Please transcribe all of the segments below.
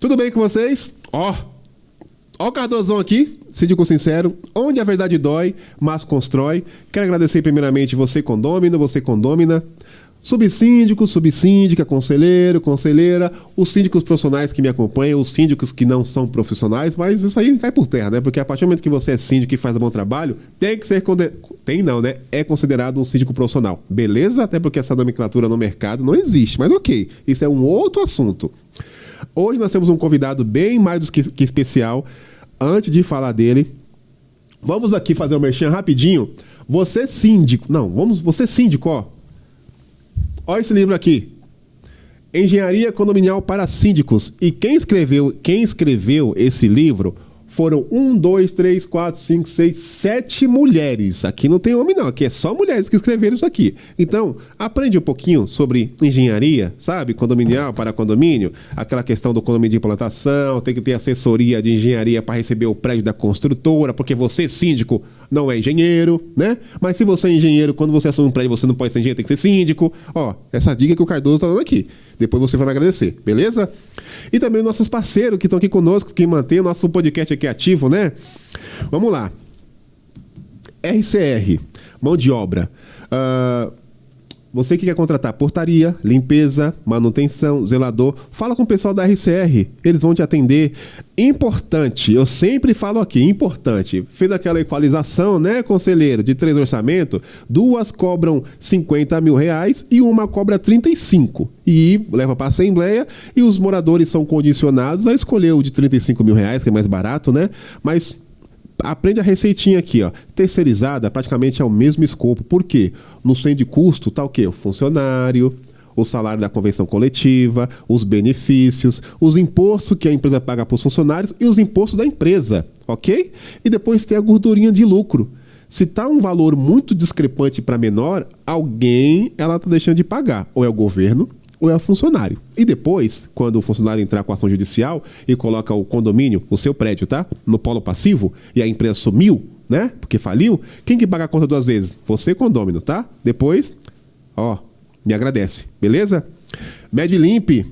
Tudo bem com vocês? Ó o Cardozão aqui, síndico sincero, onde a verdade dói, mas constrói. Quero agradecer primeiramente você, condômino, você, condômina, subsíndico, subsíndica, conselheiro, conselheira, os síndicos profissionais que me acompanham, os síndicos que não são profissionais, mas isso aí cai por terra, né? Porque a partir do momento que você é síndico e faz um bom trabalho, tem que ser... É considerado um síndico profissional. Beleza? Até porque essa nomenclatura no mercado não existe, mas ok, isso é um outro assunto. Hoje nós temos um convidado bem mais do que especial. Antes de falar dele, vamos aqui fazer um merchan rapidinho. Você síndico, ó. Olha esse livro aqui. Engenharia Condominial para Síndicos. E quem escreveu esse livro foram 7 mulheres. Aqui não tem homem não, aqui é só mulheres que escreveram isso aqui. Então, aprende um pouquinho sobre engenharia, sabe? Condominial para condomínio, aquela questão do condomínio de implantação, tem que ter assessoria de engenharia para receber o prédio da construtora, porque você, síndico, não é engenheiro, né? Mas se você é engenheiro, quando você assume um prédio, você não pode ser engenheiro, tem que ser síndico. Ó, essa dica que o Cardoso está dando aqui. Depois você vai me agradecer, beleza? E também nossos parceiros que estão aqui conosco, que mantêm o nosso podcast aqui ativo, né? Vamos lá. RCR, mão de obra. Você que quer contratar portaria, limpeza, manutenção, zelador, fala com o pessoal da RCR, eles vão te atender. Importante, eu sempre falo aqui, importante, fez aquela equalização, né, conselheiro, de 3 orçamentos, 2 cobram 50 mil reais e uma cobra 35. E leva para a Assembleia e os moradores são condicionados a escolher o de 35 mil reais, que é mais barato, né, mas... Aprende a receitinha aqui, ó. Terceirizada praticamente é o mesmo escopo. Por quê? No centro de custo tá o quê? O funcionário, o salário da convenção coletiva, os benefícios, os impostos que a empresa paga para os funcionários e os impostos da empresa, ok? E depois tem a gordurinha de lucro. Se tá um valor muito discrepante para menor, alguém ela tá deixando de pagar. Ou é o governo, ou é o funcionário. E depois, quando o funcionário entrar com ação judicial e coloca o condomínio, o seu prédio, tá? No polo passivo, e a empresa sumiu, né? Porque faliu, quem que paga a conta 2 vezes? Você, condômino, tá? Depois, ó, me agradece, beleza? Medlimp,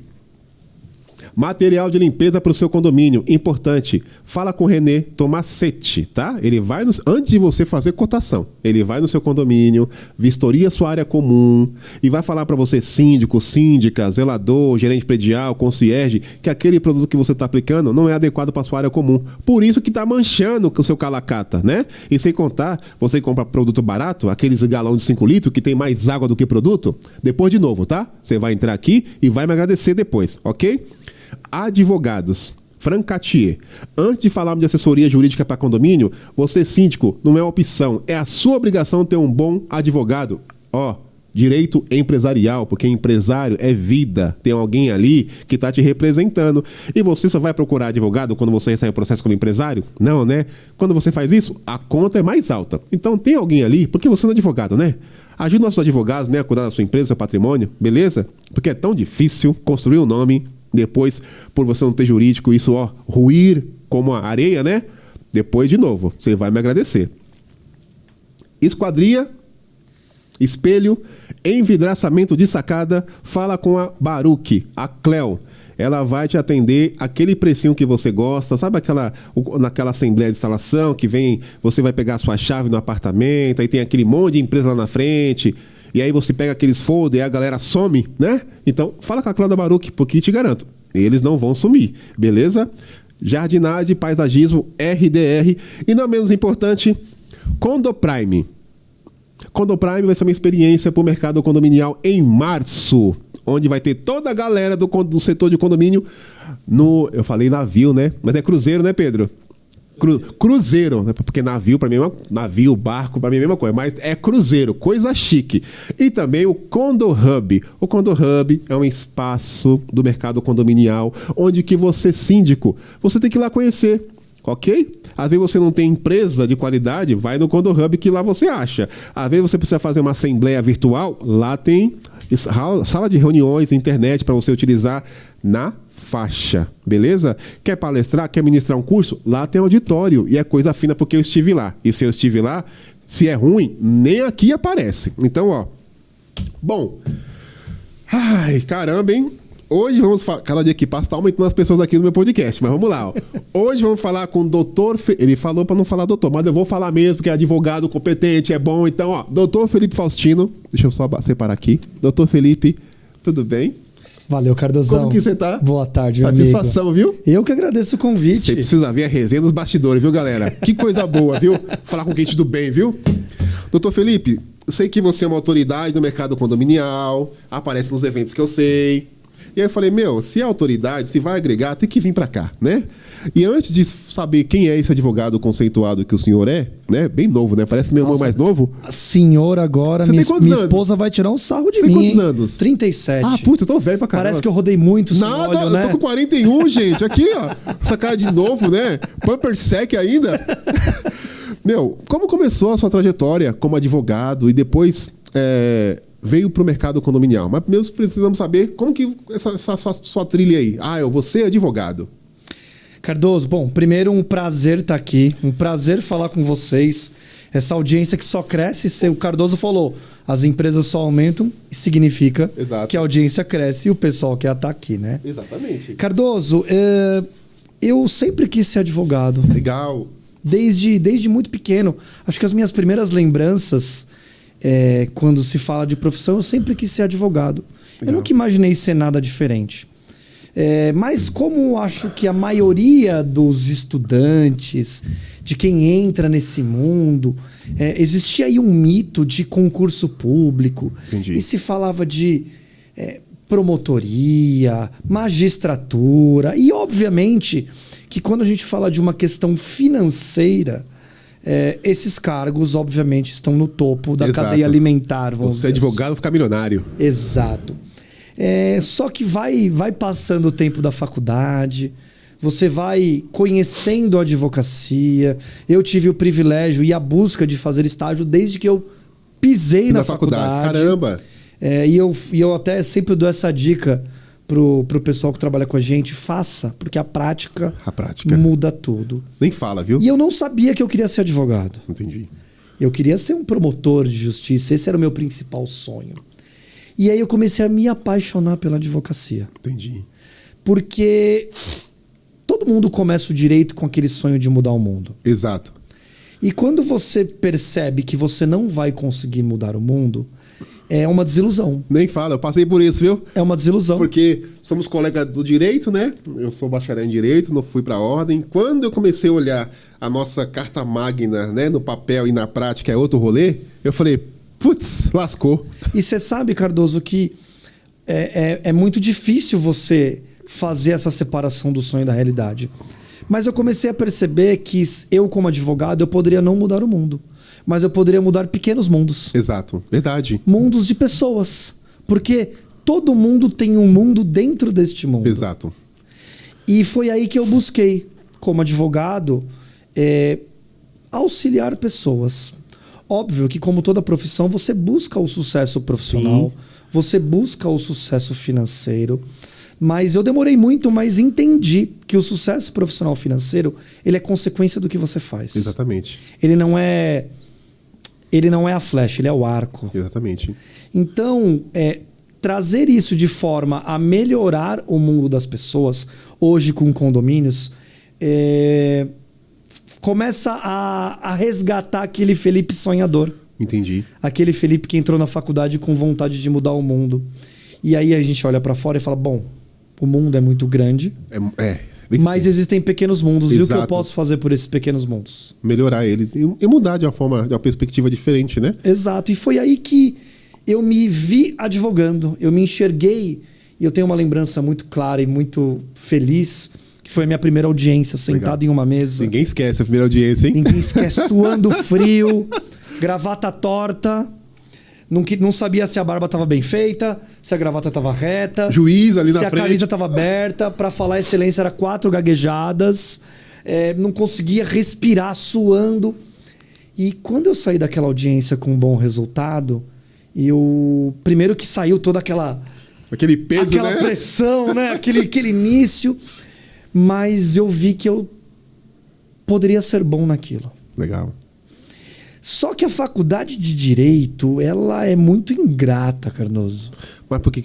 material de limpeza para o seu condomínio, importante. Fala com o Renê Tomacete, tá? Ele vai, antes de você fazer cotação, ele vai no seu condomínio, vistoria sua área comum e vai falar para você, síndico, síndica, zelador, gerente predial, concierge, que aquele produto que você está aplicando não é adequado para sua área comum. Por isso que está manchando o seu calacata, né? E sem contar, você compra produto barato, aqueles galão de 5 litros que tem mais água do que produto, depois de novo, tá? Você vai entrar aqui e vai me agradecer depois, ok? Advogados, Francatier. Antes de falarmos de assessoria jurídica para condomínio, você, síndico, não é uma opção, é a sua obrigação ter um bom advogado. Ó, direito empresarial, porque empresário é vida. Tem alguém ali que está te representando. E você só vai procurar advogado quando você recebe o processo como empresário? Não, né? Quando você faz isso, a conta é mais alta. Então tem alguém ali, porque você não é advogado, né? Ajude nossos advogados, né, a cuidar da sua empresa, do seu patrimônio, beleza? Porque é tão difícil construir um nome. Depois, por você não ter jurídico, isso, ó, ruir como a areia, né? Depois, de novo, você vai me agradecer. Esquadria, espelho, envidraçamento de sacada, fala com a Baruch, a Cleo. Ela vai te atender aquele precinho que você gosta, sabe naquela assembleia de instalação que vem, você vai pegar a sua chave no apartamento, aí tem aquele monte de empresa lá na frente... E aí você pega aqueles folders e a galera some, né? Então, fala com a Cláudia Baruch, porque te garanto, eles não vão sumir, beleza? Jardinagem, paisagismo, RDR. E não menos importante, Condoprime. Condoprime vai ser uma experiência para o mercado condominial em março, onde vai ter toda a galera do setor de condomínio eu falei navio, né? Mas é cruzeiro, né, Pedro? Cruzeiro, né? Porque navio para mim navio, barco para mim é a mesma coisa, mas é cruzeiro, coisa chique. E também o Condo Hub. O Condo Hub é um espaço do mercado condominial onde que você, síndico, você tem que ir lá conhecer, ok? Às vezes você não tem empresa de qualidade, vai no Condo Hub que lá você acha. Às vezes você precisa fazer uma assembleia virtual, lá tem sala de reuniões, internet para você utilizar na faixa, beleza? Quer palestrar, quer ministrar um curso? Lá tem auditório e é coisa fina porque eu estive lá. E se eu estive lá, se é ruim, nem aqui aparece. Então, ó. Bom. Ai, caramba, hein? Hoje vamos falar. Cada dia que passa tá aumentando as pessoas aqui no meu podcast, mas vamos lá. Ó. Hoje vamos falar com o doutor. Ele falou para não falar doutor, mas eu vou falar mesmo, porque é advogado competente, é bom. Então, ó, doutor Felipe Faustino. Deixa eu só separar aqui. Doutor Felipe, tudo bem? Valeu, Cardozão. Como que você tá? Boa tarde, meu Satisfação, amigo. viu? Eu que agradeço o convite. Você precisa ver a resenha dos bastidores, viu, galera? Que coisa boa, viu? Falar com gente do bem, viu? Doutor Felipe, eu sei que você é uma autoridade no mercado condominial, aparece nos eventos que eu sei. E aí eu falei, se é autoridade, se vai agregar, tem que vir pra cá, né? E antes de saber quem é esse advogado conceituado que o senhor é, né? Bem novo, né? Parece meu irmão mais novo. Senhor, agora, Você minha tem quantos anos? esposa vai tirar um sarro de Você mim. tem quantos anos? 37. Ah, puta, eu tô velho pra caramba. Parece que eu rodei muito sem Nada, óleo, né? eu tô com 41, gente. Aqui, ó. Essa cara de novo, né? Pumper sec ainda. Como começou a sua trajetória como advogado e depois veio pro mercado condominial? Mas primeiro precisamos saber como que essa sua trilha aí. Eu vou ser advogado. Cardoso, bom, primeiro um prazer estar aqui. Um prazer falar com vocês. Essa audiência que só cresce. O Cardoso falou, as empresas só aumentam e significa Exato. que a audiência cresce e o pessoal quer estar aqui, né? Exatamente. Cardoso, eu sempre quis ser advogado. Legal. Desde muito pequeno. Acho que as minhas primeiras lembranças, quando se fala de profissão, eu sempre quis ser advogado. Legal. Eu nunca imaginei ser nada diferente. Mas como acho que a maioria dos estudantes, de quem entra nesse mundo, existia aí um mito de concurso público. Entendi. E se falava de promotoria, magistratura. E obviamente que quando a gente fala de uma questão financeira, esses cargos obviamente estão no topo da Exato. cadeia alimentar. Vamos Você é dizer advogado, ficar milionário. Exato. Só que vai passando o tempo da faculdade, você vai conhecendo a advocacia. Eu tive o privilégio e a busca de fazer estágio desde que eu pisei na faculdade. Caramba! E eu até sempre dou essa dica pro pessoal que trabalha com a gente: faça, porque a prática muda tudo. Nem fala, viu? E eu não sabia que eu queria ser advogado. Entendi. Eu queria ser um promotor de justiça, esse era o meu principal sonho. E aí eu comecei a me apaixonar pela advocacia. Entendi. Porque todo mundo começa o direito com aquele sonho de mudar o mundo. Exato. E quando você percebe que você não vai conseguir mudar o mundo, é uma desilusão. Nem fala, eu passei por isso, viu? É uma desilusão. Porque somos colegas do direito, né? Eu sou bacharel em direito, não fui pra ordem. Quando eu comecei a olhar a nossa carta magna, né, no papel e na prática, é outro rolê, eu falei, putz, lascou. E você sabe, Cardoso, que é muito difícil você fazer essa separação do sonho e da realidade. Mas eu comecei a perceber que eu, como advogado, eu poderia não mudar o mundo, mas eu poderia mudar pequenos mundos. Exato, verdade. Mundos de pessoas. Porque todo mundo tem um mundo dentro deste mundo. Exato. E foi aí que eu busquei, como advogado, auxiliar pessoas. Óbvio que, como toda profissão, você busca o sucesso profissional, você busca o sucesso financeiro. Mas eu demorei muito, mas entendi que o sucesso profissional financeiro, ele é consequência do que você faz. Exatamente. Ele não é a flecha, ele é o arco. Exatamente. Então, trazer isso de forma a melhorar o mundo das pessoas, hoje com condomínios, começa a resgatar aquele Felipe sonhador. Entendi. Aquele Felipe que entrou na faculdade com vontade de mudar o mundo. E aí a gente olha pra fora e fala, bom, o mundo é muito grande, mas existem pequenos mundos. Exato. E o que eu posso fazer por esses pequenos mundos? Melhorar eles e mudar de uma perspectiva diferente, né? Exato. E foi aí que eu me vi advogando. Eu me enxerguei. E eu tenho uma lembrança muito clara e muito feliz, que foi a minha primeira audiência, sentado em uma mesa. Ninguém esquece a primeira audiência, hein? Ninguém esquece, suando frio, gravata torta. Não sabia se a barba estava bem feita, se a gravata estava reta. Juiz ali na frente. Se a camisa estava aberta. Para falar excelência, era 4 gaguejadas. Não conseguia respirar, suando. E quando eu saí daquela audiência com um bom resultado, primeiro que saiu toda aquele peso, aquela pressão, né? aquele início. Mas eu vi que eu poderia ser bom naquilo. Legal. Só que a faculdade de Direito, ela é muito ingrata, Cardoso. Mas por que...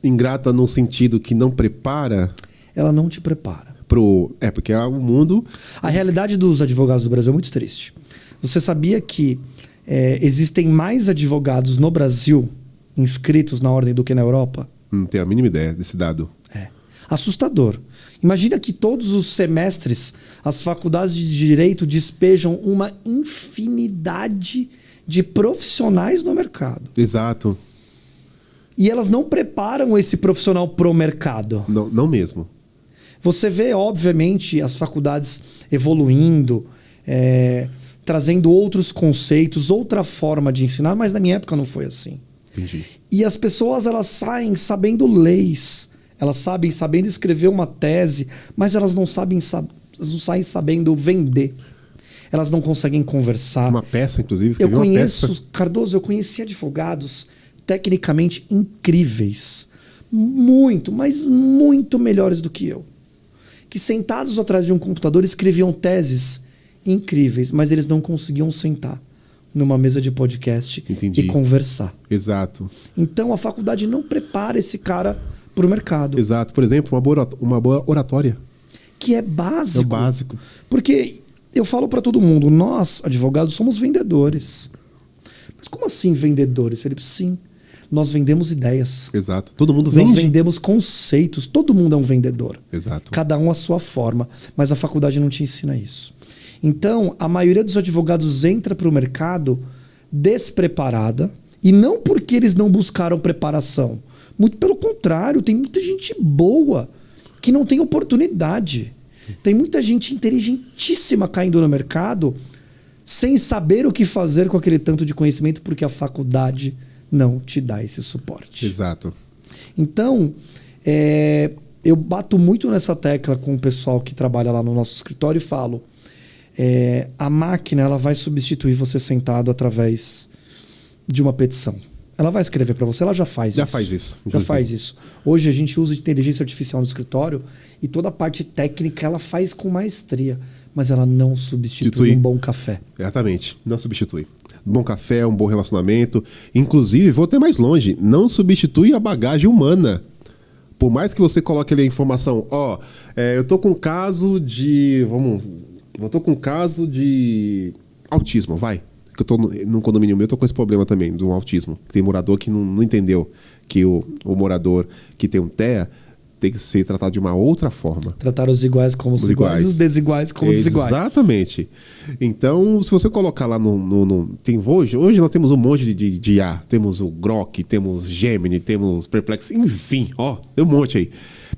Ingrata no sentido que não prepara Ela não te prepara. porque o mundo... A realidade dos advogados do Brasil é muito triste. Você sabia que existem mais advogados no Brasil inscritos na ordem do que na Europa? Não tenho a mínima ideia desse dado. É assustador. Imagina que todos os semestres as faculdades de direito despejam uma infinidade de profissionais no mercado. Exato. E elas não preparam esse profissional pro mercado. Não mesmo. Você vê, obviamente, as faculdades evoluindo, trazendo outros conceitos, outra forma de ensinar, mas na minha época não foi assim. Entendi. E as pessoas, elas saem sabendo leis, elas sabem sabendo escrever uma tese, mas elas não saem sabendo vender. Elas não conseguem conversar. Uma peça, inclusive. Eu conheço, Cardoso, eu conheci advogados tecnicamente incríveis. Muito, mas muito melhores do que eu. Que sentados atrás de um computador escreviam teses incríveis, mas eles não conseguiam sentar numa mesa de podcast Entendi. e conversar. Exato. Então a faculdade não prepara esse cara para o mercado. Exato. Por exemplo, uma boa oratória. Que é básico. É o básico. Porque eu falo para todo mundo, nós, advogados, somos vendedores. Mas como assim vendedores, Felipe? Sim, nós vendemos ideias. Exato. Todo mundo vende. Nós vendemos conceitos. Todo mundo é um vendedor. Exato. Cada um à sua forma. Mas a faculdade não te ensina isso. Então, a maioria dos advogados entra para o mercado despreparada. E não porque eles não buscaram preparação. Muito pelo contrário, tem muita gente boa que não tem oportunidade. Tem muita gente inteligentíssima caindo no mercado sem saber o que fazer com aquele tanto de conhecimento porque a faculdade não te dá esse suporte. Exato. Então, eu bato muito nessa tecla com o pessoal que trabalha lá no nosso escritório e falo, a máquina ela vai substituir você sentado através de uma petição. Ela vai escrever para você, ela já faz isso. Já faz isso. Hoje a gente usa inteligência artificial no escritório e toda a parte técnica ela faz com maestria, mas ela não substitui um bom café. Exatamente, não substitui. Um bom café, um bom relacionamento. Inclusive, vou até mais longe, não substitui a bagagem humana. Por mais que você coloque ali a informação, eu tô com caso de... Eu tô com caso de autismo, vai. Que eu tô num condomínio meu, eu tô com esse problema também, do autismo. Tem morador que não entendeu que o morador que tem um TEA tem que ser tratado de uma outra forma. Tratar os iguais como os iguais, os desiguais como desiguais. Exatamente. Então, se você colocar lá hoje nós temos um monte de IA. Temos o Grok, temos Gemini, temos Perplex, enfim, tem um monte aí.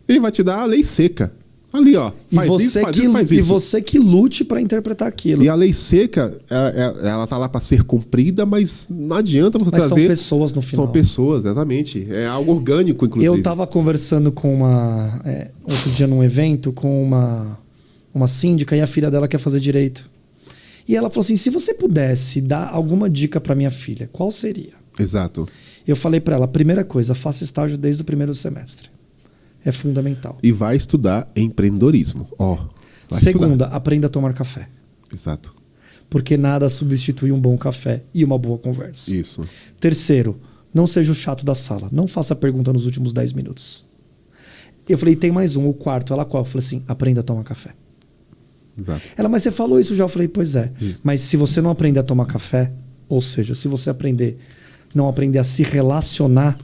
Ele vai te dar a lei seca. Ali, faz isso. E você que lute para interpretar aquilo. E a lei seca, ela tá lá para ser cumprida, mas não adianta você trazer... Mas são pessoas no final. São pessoas, exatamente. É algo orgânico, inclusive. Eu tava conversando com outro dia num evento, com uma síndica e a filha dela quer fazer direito. E ela falou assim, se você pudesse dar alguma dica para minha filha, qual seria? Exato. Eu falei para ela, primeira coisa, faça estágio desde o primeiro semestre. É fundamental. E vai estudar empreendedorismo. Segunda, aprenda a tomar café. Exato. Porque nada substitui um bom café e uma boa conversa. Isso. Terceiro, não seja o chato da sala. Não faça pergunta nos últimos 10 minutos. Eu falei, tem mais um, o quarto. Ela qual? Eu falei assim, aprenda a tomar café. Exato. Ela, mas você falou isso já? Eu falei, pois é. Isso. Mas se você não aprender a tomar café, ou seja, se você não aprender a se relacionar,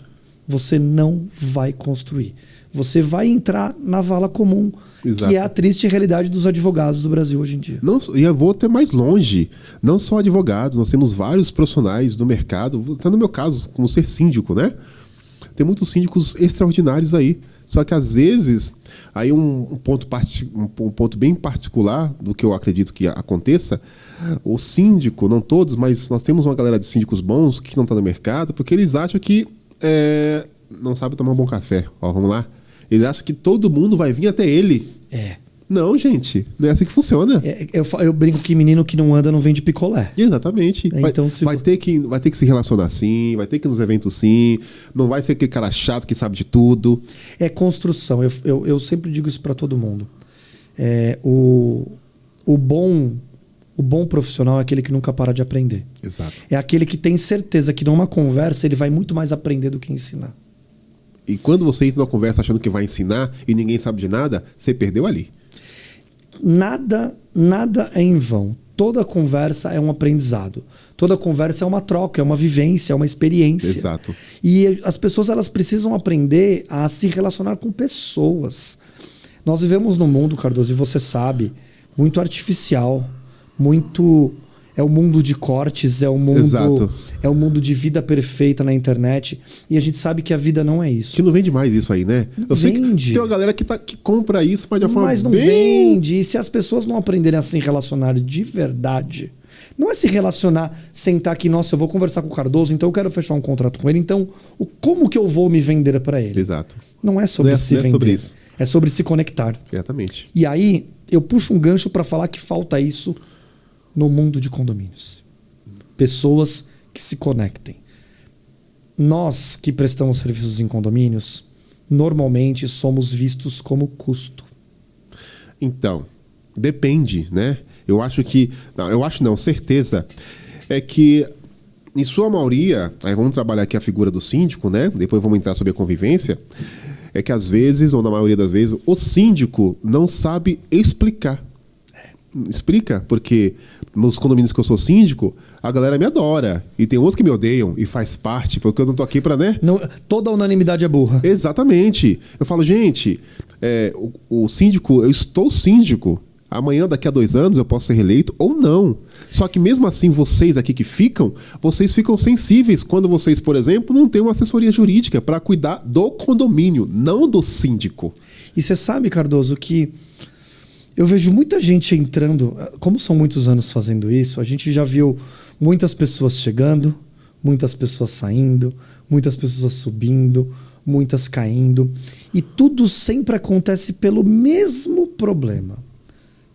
você não vai construir. Você vai entrar na vala comum, Exato. Que é a triste realidade dos advogados do Brasil hoje em dia. E eu vou até mais longe. Não só advogados, nós temos vários profissionais do mercado, até no meu caso, como ser síndico, né? Tem muitos síndicos extraordinários aí. Só que às vezes, aí um ponto bem particular do que eu acredito que aconteça, o síndico, não todos, mas nós temos uma galera de síndicos bons que não está no mercado, porque eles acham que não sabe tomar um bom café. Vamos lá. Eles acham que todo mundo vai vir até ele. Não, gente. Não é assim que funciona. Eu brinco que menino que não anda não vende picolé. Exatamente. Então, vai ter que se relacionar sim, vai ter que ir nos eventos sim. Não vai ser aquele cara chato que sabe de tudo. É construção. Eu sempre digo isso para todo mundo. O bom profissional é aquele que nunca para de aprender. Exato. É aquele que tem certeza que numa conversa ele vai muito mais aprender do que ensinar. E quando você entra numa conversa achando que vai ensinar e ninguém sabe de nada, você perdeu ali. Nada é em vão. Toda conversa é um aprendizado. Toda conversa é uma troca, é uma vivência, é uma experiência. Exato. E as pessoas elas precisam aprender a se relacionar com pessoas. Nós vivemos num mundo, Cardoso, e você sabe, muito artificial, muito... É o mundo de cortes, é o mundo de vida perfeita na internet. E a gente sabe que a vida não é isso. Que não vende mais isso aí, né? Eu sei que tem uma galera que compra isso, mas de uma forma Mas não vende. E se as pessoas não aprenderem a se relacionar de verdade, não é se relacionar, sentar aqui, nossa, eu vou conversar com o Cardoso, então eu quero fechar um contrato com ele, então como que eu vou me vender para ele? Exato. Não é sobre se vender. Sobre isso. É sobre se conectar. Exatamente. E aí, eu puxo um gancho para falar que falta isso no mundo de condomínios. Pessoas que se conectem. Nós que prestamos serviços em condomínios, normalmente somos vistos como custo. Então, depende, né? Eu acho que... Não, certeza. É que, em sua maioria, aí vamos trabalhar aqui a figura do síndico, né? Depois vamos entrar sobre a convivência. É que às vezes, ou na maioria das vezes, o síndico não sabe explicar. Explica, porque nos condomínios que eu sou síndico, a galera me adora. E tem uns que me odeiam e faz parte, porque eu não tô aqui pra, né? Não, toda unanimidade é burra. Exatamente. Eu falo, gente, o síndico, eu estou síndico. Amanhã, daqui a 2 anos, eu posso ser reeleito ou não. Só que mesmo assim, vocês aqui que vocês ficam sensíveis quando vocês, por exemplo, não têm uma assessoria jurídica para cuidar do condomínio, não do síndico. E você sabe, Cardoso, que eu vejo muita gente entrando, como são muitos anos fazendo isso, a gente já viu muitas pessoas chegando, muitas pessoas saindo, muitas pessoas subindo, muitas caindo. E tudo sempre acontece pelo mesmo problema.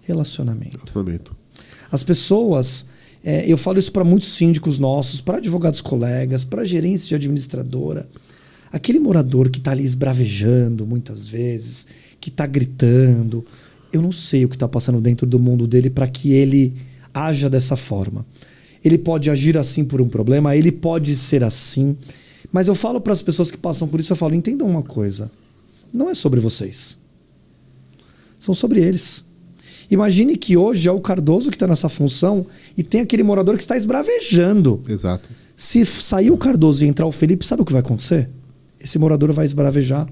Relacionamento. As pessoas, eu falo isso para muitos síndicos nossos, para advogados colegas, para gerência de administradora. Aquele morador que está ali esbravejando muitas vezes, que está gritando... Eu não sei o que está passando dentro do mundo dele para que ele haja dessa forma. Ele pode agir assim por um problema, ele pode ser assim. Mas eu falo para as pessoas que passam por isso, eu falo, entendam uma coisa. Não é sobre vocês. São sobre eles. Imagine que hoje é o Cardoso que está nessa função e tem aquele morador que está esbravejando. Exato. Se sair o Cardoso e entrar o Felipe, sabe o que vai acontecer? Esse morador vai esbravejar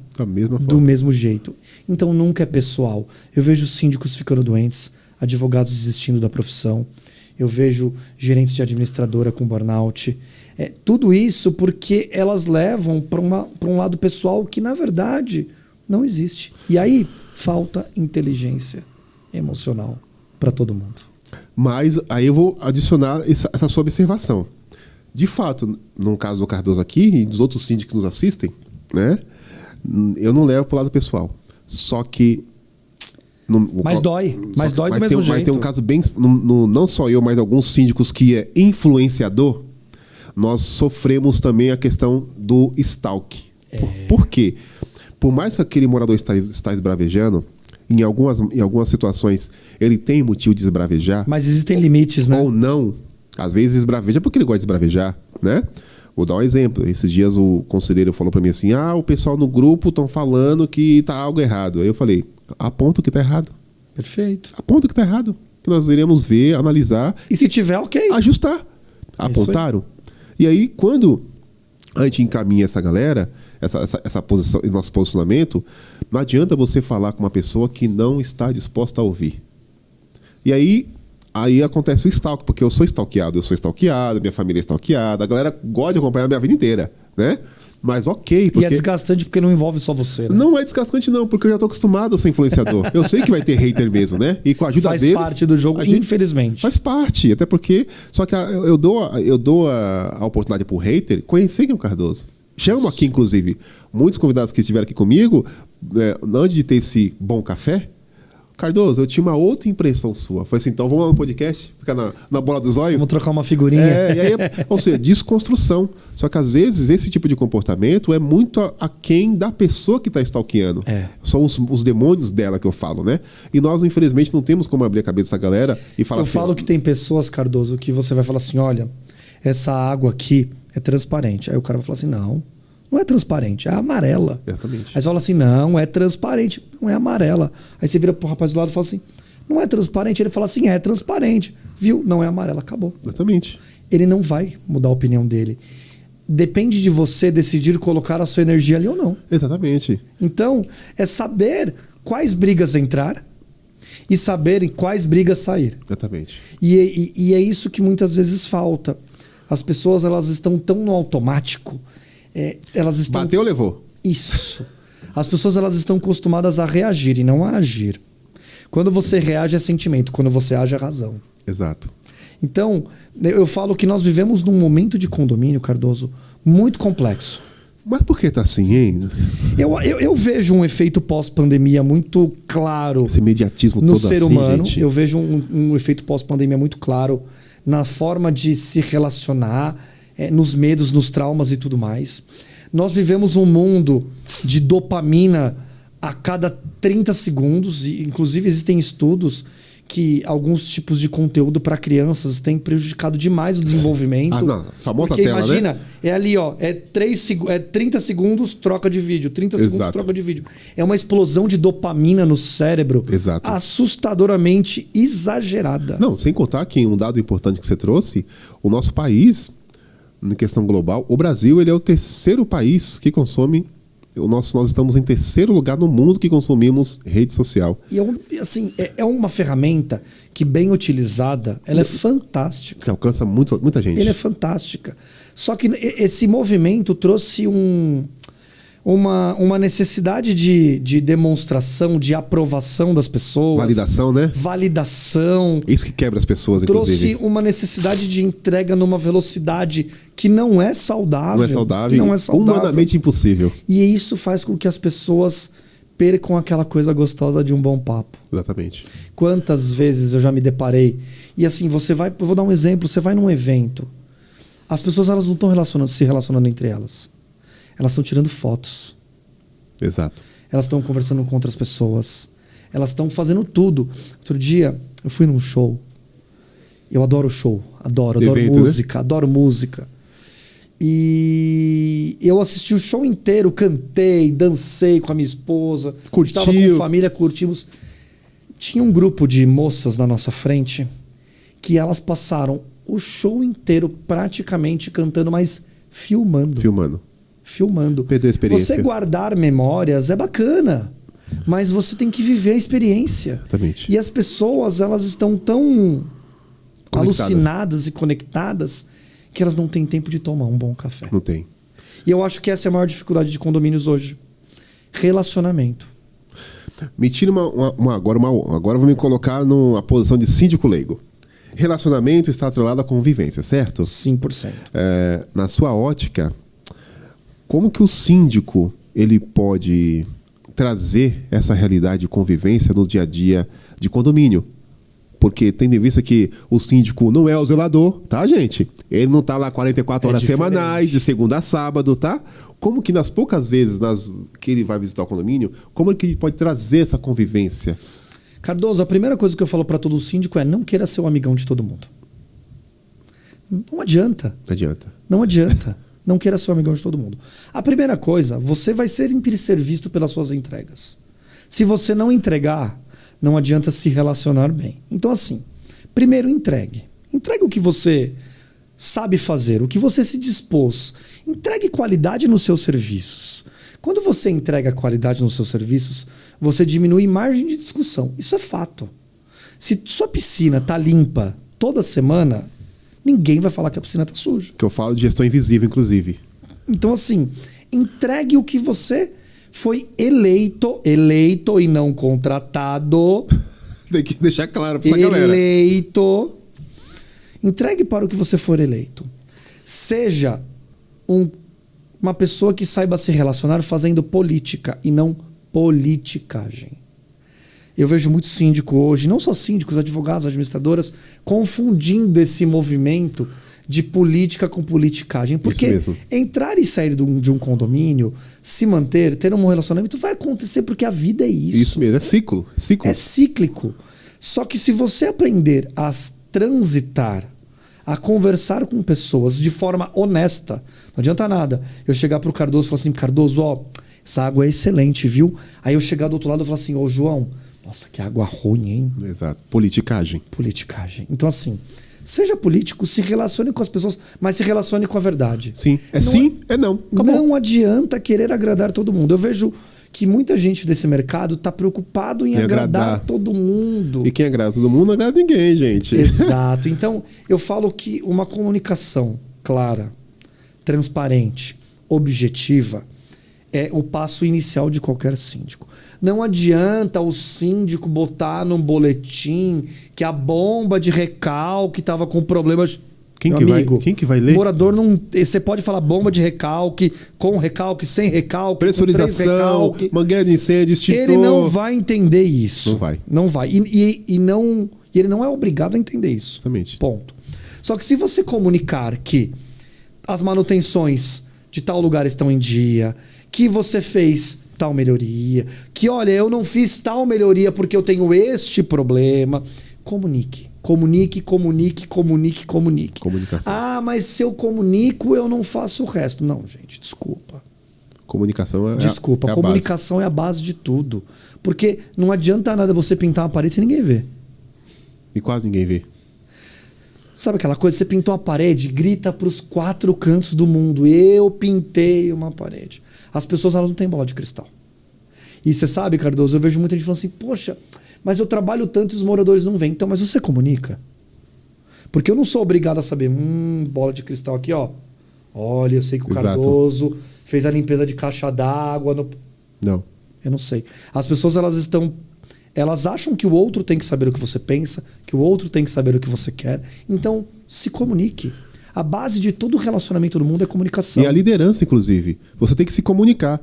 do mesmo jeito. Então nunca é pessoal. Eu vejo síndicos ficando doentes, advogados desistindo da profissão, eu vejo gerentes de administradora com burnout. Tudo isso porque elas levam para um lado pessoal que, na verdade, não existe. E aí falta inteligência emocional para todo mundo. Mas aí eu vou adicionar essa sua observação. De fato, no caso do Cardoso aqui e dos outros síndicos que nos assistem, né? Eu não levo pro lado pessoal. Só que... Mas dói do mesmo jeito. Mas tem um caso bem... Não só eu, mas alguns síndicos que é influenciador, nós sofremos também a questão do stalk. Por quê? Por mais que aquele morador está esbravejando, em algumas situações ele tem motivo de esbravejar. Mas existem limites, né? Ou não. Às vezes esbraveja porque ele gosta de esbravejar, né? Vou dar um exemplo. Esses dias o conselheiro falou para mim assim, o pessoal no grupo estão falando que tá algo errado. Aí eu falei, aponta o que tá errado. Perfeito. Aponta o que tá errado. Que nós iremos ver, analisar. E se tiver, ok. Ajustar. Apontaram. E aí, quando a gente encaminha essa galera, essa posição, nosso posicionamento, não adianta você falar com uma pessoa que não está disposta a ouvir. E aí acontece o stalk, porque eu sou stalkeado, minha família é stalkeada, a galera gosta de acompanhar a minha vida inteira, né? Mas ok. Porque... E é desgastante porque não envolve só você, né? Não é desgastante não, porque eu já tô acostumado a ser influenciador. Eu sei que vai ter hater mesmo, né? E com a ajuda deles... Faz parte do jogo, infelizmente. Faz parte, até porque... Só que eu dou a oportunidade pro hater conhecer quem é o Cardoso. Chamo aqui, inclusive, muitos convidados que estiveram aqui comigo, antes de ter esse bom café, Cardoso, eu tinha uma outra impressão sua. Foi assim, então vamos lá no podcast, ficar na bola do zóio. Vamos trocar uma figurinha. E aí, ou seja, desconstrução. Só que às vezes esse tipo de comportamento é muito aquém da pessoa que está stalkeando. São os demônios dela que eu falo, né? E nós, infelizmente, não temos como abrir a cabeça dessa galera e falar assim... Eu falo que tem pessoas, Cardoso, que você vai falar assim, olha, essa água aqui é transparente. Aí o cara vai falar assim, não Não é transparente, é amarela. Exatamente. Aí você fala assim, não, é transparente. Não é amarela. Aí você vira pro rapaz do lado e fala assim, não é transparente. Ele fala assim, é transparente. Viu? Não é amarela, acabou. Exatamente. Ele não vai mudar a opinião dele. Depende de você decidir colocar a sua energia ali ou não. Exatamente. Então, é saber quais brigas entrar e saber em quais brigas sair. Exatamente. E é isso que muitas vezes falta. As pessoas, elas estão tão no automático. Elas estão... Bateu ou levou? Isso. As pessoas, elas estão acostumadas a reagir e não a agir. Quando você reage é sentimento, quando você age é razão. Exato. Então, eu falo que nós vivemos num momento de condomínio, Cardoso, muito complexo. Mas por que tá assim, hein? Eu vejo um efeito pós-pandemia muito claro. Esse imediatismo no todo ser assim, humano. gente. Eu vejo um efeito pós-pandemia muito claro na forma de se relacionar, nos medos, nos traumas e tudo mais. Nós vivemos um mundo de dopamina a cada 30 segundos, e inclusive existem estudos que alguns tipos de conteúdo para crianças têm prejudicado demais o desenvolvimento. Ah, não. Famosa porque tela, imagina, né? é ali, ó, 30 segundos, troca de vídeo, 30 segundos, Exato. troca de vídeo. É uma explosão de dopamina no cérebro. Exato. Assustadoramente exagerada. Não, sem contar que um dado importante que você trouxe, o nosso país, em questão global, o Brasil, ele é o terceiro país que consome... Nós estamos em terceiro lugar no mundo que consumimos rede social. E é uma ferramenta que, bem utilizada, ela é fantástica. Você alcança muita gente. Ela é fantástica. Só que esse movimento trouxe uma necessidade de demonstração, de aprovação das pessoas. Validação, né? Validação. Isso que quebra as pessoas, Trouxe inclusive. uma necessidade de entrega numa velocidade que não é saudável. Não é saudável. Que não é saudável. Humanamente impossível. E isso faz com que as pessoas percam aquela coisa gostosa de um bom papo. Exatamente. Quantas vezes eu já me deparei. E assim, eu vou dar um exemplo, você vai num evento, as pessoas, elas não estão se relacionando entre elas. Elas estão tirando fotos. Exato. Elas estão conversando com outras pessoas. Elas estão fazendo tudo. Outro dia, eu fui num show. Eu adoro show. Adoro Evento, música. né? Adoro música. E eu assisti o show inteiro, cantei, dancei com a minha esposa. Curtiu. Estava com família, curtimos. Tinha um grupo de moças na nossa frente que elas passaram o show inteiro praticamente cantando, mas filmando. Filmando. Perdeu a experiência. Você guardar memórias é bacana, mas você tem que viver a experiência. Exatamente. E as pessoas, elas estão tão Conectadas. alucinadas e conectadas que elas não têm tempo de tomar um bom café. Não tem. E eu acho que essa é a maior dificuldade de condomínios hoje. Relacionamento. Me tira agora eu vou me colocar numa posição de síndico leigo. Relacionamento está atrelado à convivência, certo? 100%. Na sua ótica, como que o síndico ele pode trazer essa realidade de convivência no dia a dia de condomínio? Porque tendo em vista que o síndico não é o zelador, tá, gente? Ele não tá lá 44 horas semanais, de segunda a sábado, tá? Como que nas poucas vezes que ele vai visitar o condomínio, como é que ele pode trazer essa convivência? Cardoso, a primeira coisa que eu falo para todo síndico é não queira ser o amigão de todo mundo. Não adianta. Não adianta. Não queira ser o amigão de todo mundo. A primeira coisa, você vai sempre ser visto pelas suas entregas. Se você não entregar, não adianta se relacionar bem. Então, assim, primeiro entregue. Entregue o que você sabe fazer, o que você se dispôs. Entregue qualidade nos seus serviços. Quando você entrega qualidade nos seus serviços, você diminui margem de discussão. Isso é fato. Se sua piscina está limpa toda semana, ninguém vai falar que a piscina está suja. Que eu falo de gestão invisível, inclusive. Então, assim, entregue o que você foi eleito e não contratado. Tem que deixar claro para essa galera. Eleito. Entregue para o que você for eleito. Seja uma pessoa que saiba se relacionar fazendo política e não politicagem. Eu vejo muito síndico hoje, não só síndicos, advogados, administradoras, confundindo esse movimento de política com politicagem. Porque entrar e sair de um condomínio, se manter, ter um relacionamento, vai acontecer porque a vida é isso. Isso mesmo, é ciclo. É cíclico. Só que se você aprender a transitar, a conversar com pessoas de forma honesta. Não adianta nada eu chegar pro Cardoso e falar assim, Cardoso, ó, essa água é excelente, viu? Aí eu chegar do outro lado e falar assim, ô João, nossa, que água ruim, hein? Exato. Politicagem. Politicagem. Então assim, seja político, se relacione com as pessoas, mas se relacione com a verdade. Sim. É não, sim, é não. Acabou. Não adianta querer agradar todo mundo. Eu vejo que muita gente desse mercado está preocupado em agradar todo mundo. E quem agrada todo mundo não agrada ninguém, gente. Exato. Então, eu falo que uma comunicação clara, transparente, objetiva, é o passo inicial de qualquer síndico. Não adianta o síndico botar num boletim que a bomba de recalque estava com problemas. Quem que vai ler? Morador não. Você pode falar bomba de recalque, com recalque, sem recalque, pressurização, mangueira de incêndio, extintor. Ele não vai entender isso. Não vai. Não vai. E ele não é obrigado a entender isso. Exatamente. Ponto. Só que se você comunicar que as manutenções de tal lugar estão em dia, que você fez tal melhoria, que olha, eu não fiz tal melhoria porque eu tenho este problema, comunique. Comunique. Comunicação. Ah, mas se eu comunico, eu não faço o resto. Não, gente, desculpa. Comunicação é Desculpa, a comunicação é a base de tudo. Porque não adianta nada você pintar uma parede se ninguém vê. E quase ninguém vê. Sabe aquela coisa? Você pintou a parede, grita para os 4 cantos do mundo. Eu pintei uma parede. As pessoas, elas não têm bola de cristal. E você sabe, Cardoso, eu vejo muita gente falando assim, poxa, mas eu trabalho tanto e os moradores não vêm. Então, mas você comunica. Porque eu não sou obrigado a saber, bola de cristal aqui, ó. Olha, eu sei que o Cardoso fez a limpeza de caixa d'água. Não. Eu não sei. As pessoas, elas acham que o outro tem que saber o que você pensa, que o outro tem que saber o que você quer. Então, se comunique. A base de todo relacionamento do mundo é comunicação. E a liderança, inclusive. Você tem que se comunicar.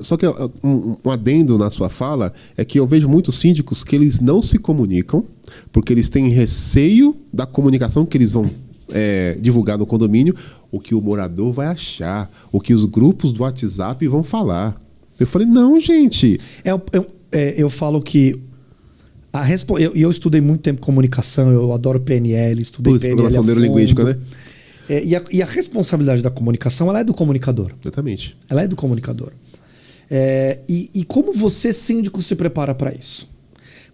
Só que um adendo na sua fala é que eu vejo muitos síndicos que eles não se comunicam porque eles têm receio da comunicação que eles vão divulgar no condomínio, o que o morador vai achar, o que os grupos do WhatsApp vão falar. Eu falei, não, gente. Eu falo que eu estudei muito tempo comunicação, eu adoro PNL, estudei PNL programação neurolinguística, né? E a responsabilidade da comunicação, ela é do comunicador. Exatamente. Ela é do comunicador. E como você, síndico, se prepara para isso?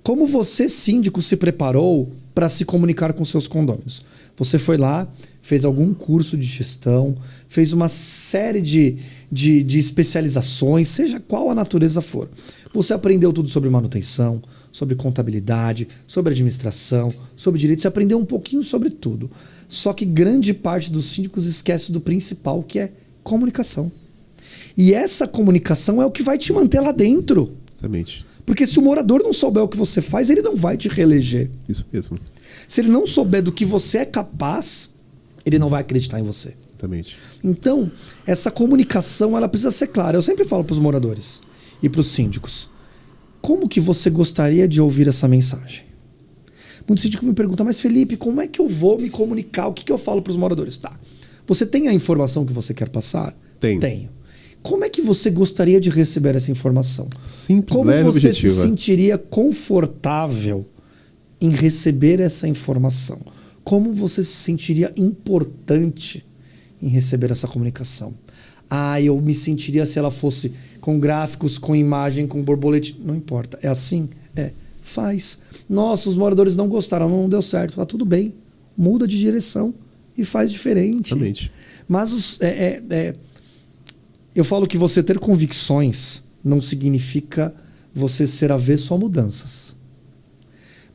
Como você, síndico, se preparou para se comunicar com seus condôminos? Você foi lá, fez algum curso de gestão, fez uma série de especializações, seja qual a natureza for. Você aprendeu tudo sobre manutenção, sobre contabilidade, sobre administração, sobre direito. Você aprendeu um pouquinho sobre tudo. Só que grande parte dos síndicos esquece do principal, que é comunicação. E essa comunicação é o que vai te manter lá dentro. Exatamente. Porque se o morador não souber o que você faz, ele não vai te reeleger. Isso mesmo. Se ele não souber do que você é capaz, ele não vai acreditar em você. Exatamente. Então, essa comunicação, ela precisa ser clara. Eu sempre falo para os moradores e para os síndicos, como que você gostaria de ouvir essa mensagem? Muitos síndicos me perguntam, mas Felipe, como é que eu vou me comunicar? O que eu falo para os moradores? Tá. Você tem a informação que você quer passar? Tenho. Como é que você gostaria de receber essa informação? Simples, como leve, você objetiva. se sentiria confortável em receber essa informação? Como você se sentiria importante em receber essa comunicação? Eu me sentiria se ela fosse com gráficos, com imagem, com borboleta. Não importa. É assim? Faz. Nossa, os moradores não gostaram, não deu certo. Tudo bem. Muda de direção e faz diferente. Exatamente. Mas eu falo que você ter convicções não significa você ser avesso a mudanças.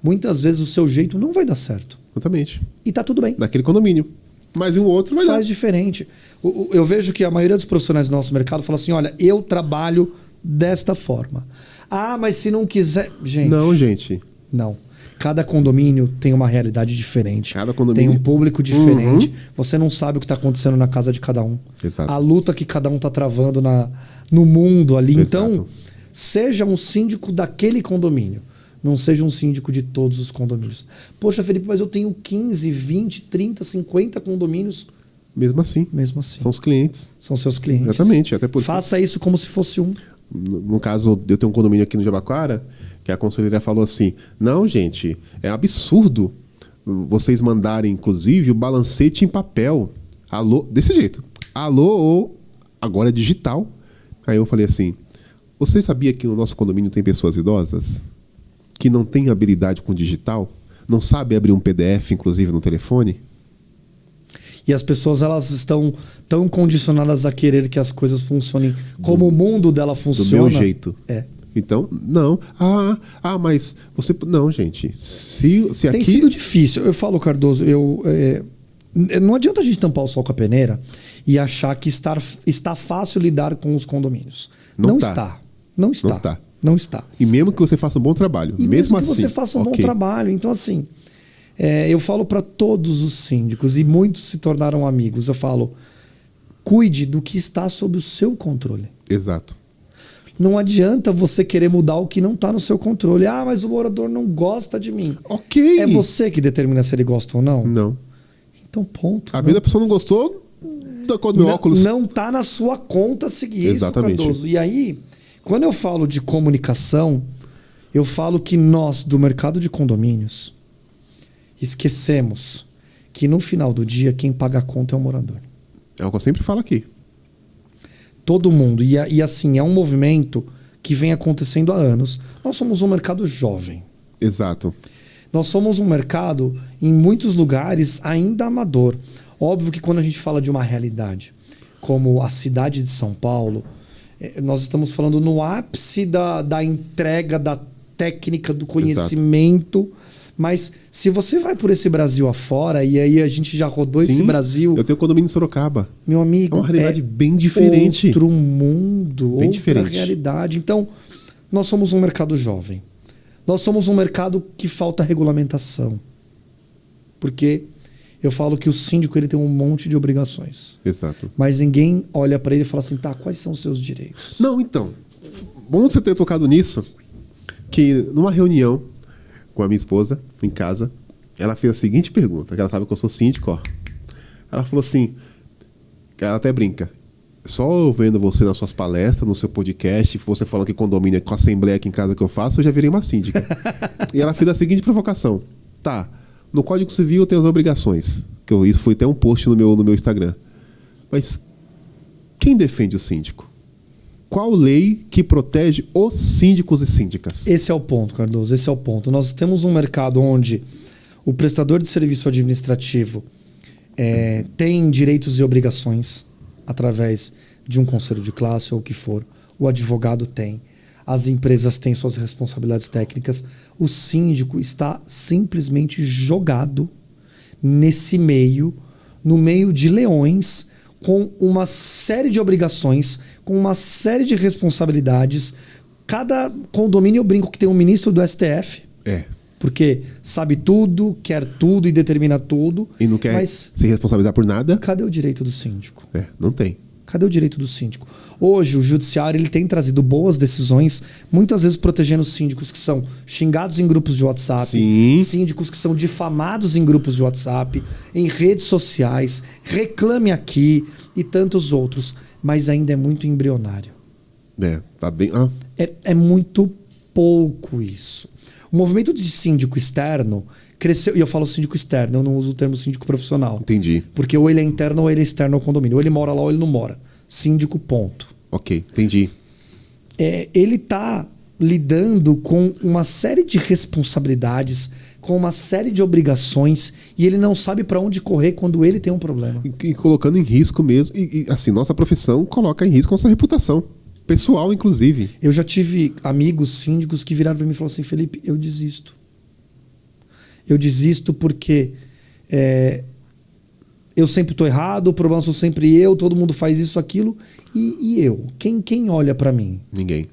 Muitas vezes o seu jeito não vai dar certo. Exatamente. E tá tudo bem. Naquele condomínio. Mas um outro vai faz diferente. Eu vejo que a maioria dos profissionais do nosso mercado fala assim, olha, eu trabalho desta forma. Mas se não quiser... Gente. Não, gente. Não. Cada condomínio tem uma realidade diferente. Cada condomínio... Tem um público diferente. Uhum. Você não sabe o que está acontecendo na casa de cada um. Exato. A luta que cada um está travando no mundo ali. Exato. Então, seja um síndico daquele condomínio. Não seja um síndico de todos os condomínios. Poxa, Felipe, mas eu tenho 15, 20, 30, 50 condomínios. Mesmo assim. São os clientes. São seus clientes. Exatamente. Até porque... Faça isso como se fosse um. No caso, eu tenho um condomínio aqui no Jabaquara, que a conselheira falou assim, não, gente, é absurdo vocês mandarem, inclusive, o balancete em papel. Alô, desse jeito. Alô, ou agora é digital. Aí eu falei assim, você sabia que no nosso condomínio tem pessoas idosas que não têm habilidade com digital? Não sabe abrir um PDF, inclusive, no telefone? E as pessoas, elas estão tão condicionadas a querer que as coisas funcionem como o mundo dela funciona. Do meu jeito. É. Então, não. Mas você... Não, gente. Se Tem aqui... sido difícil. Eu falo, Cardoso, não adianta a gente tampar o sol com a peneira e achar que está fácil lidar com os condomínios. Não está. Não está. E mesmo que você faça um bom trabalho. E mesmo que assim, você faça um bom trabalho. Então, assim, eu falo para todos os síndicos, e muitos se tornaram amigos, eu falo, cuide do que está sob o seu controle. Exato. Não adianta você querer mudar o que não está no seu controle. Ah, mas o morador não gosta de mim. Ok. É você que determina se ele gosta ou não? Não. Então, ponto. A vida da pessoa não gostou da cor do meu óculos. Não está na sua conta seguir Exatamente. isso, Cardoso. E aí, quando eu falo de comunicação, eu falo que nós, do mercado de condomínios, esquecemos que no final do dia, quem paga a conta é o morador. É o que eu sempre falo aqui. Todo mundo. E assim, é um movimento que vem acontecendo há anos. Nós somos um mercado jovem. Exato. Nós somos um mercado, em muitos lugares, ainda amador. Óbvio que quando a gente fala de uma realidade como a cidade de São Paulo, nós estamos falando no ápice da entrega, da técnica, do conhecimento. Exato. Mas se você vai por esse Brasil afora, e aí a gente já rodou esse Brasil... Eu tenho condomínio em Sorocaba. Meu amigo, é uma realidade bem diferente. Outro mundo, bem outra diferente. Realidade. Então, nós somos um mercado jovem. Nós somos um mercado que falta regulamentação. Porque eu falo que o síndico ele tem um monte de obrigações. Exato. Mas ninguém olha para ele e fala assim, tá, quais são os seus direitos? Não, então, bom você ter tocado nisso, que numa reunião com a minha esposa, em casa, ela fez a seguinte pergunta, que ela sabe que eu sou síndico, ó. Ela falou assim, ela até brinca, só vendo você nas suas palestras, no seu podcast, você falando que condomínio é com a assembleia aqui em casa que eu faço, eu já virei uma síndica. E ela fez a seguinte provocação, tá, no Código Civil tem as obrigações, isso foi até um post no meu Instagram, mas quem defende o síndico? Qual lei que protege os síndicos e síndicas? Esse é o ponto, Cardoso, esse é o ponto. Nós temos um mercado onde o prestador de serviço administrativo tem direitos e obrigações através de um conselho de classe ou o que for. O advogado tem. As empresas têm suas responsabilidades técnicas. O síndico está simplesmente jogado nesse meio, no meio de leões, com uma série de obrigações, com uma série de responsabilidades. Cada condomínio, eu brinco que tem um ministro do STF. Porque sabe tudo, quer tudo e determina tudo. E não quer se responsabilizar por nada. Cadê o direito do síndico? Não tem. Cadê o direito do síndico? Hoje, o judiciário ele tem trazido boas decisões, muitas vezes protegendo os síndicos que são xingados em grupos de WhatsApp, síndicos que são difamados em grupos de WhatsApp, em redes sociais, Reclame Aqui e tantos outros. Mas ainda é muito embrionário. Tá bem... É muito pouco isso. O movimento de síndico externo cresceu, e eu falo síndico externo, eu não uso o termo síndico profissional. Entendi. Porque ou ele é interno ou ele é externo ao condomínio. Ou ele mora lá ou ele não mora. Síndico, ponto. Ok, entendi. Ele está lidando com uma série de responsabilidades, com uma série de obrigações, e ele não sabe para onde correr quando ele tem um problema. E colocando em risco mesmo. E assim, nossa profissão coloca em risco a nossa reputação. Pessoal, inclusive. Eu já tive amigos síndicos que viraram para mim e falaram assim, Felipe, eu desisto. Eu desisto porque eu sempre estou errado, o problema sou sempre eu, todo mundo faz isso, aquilo, e eu? Quem olha para mim? Ninguém.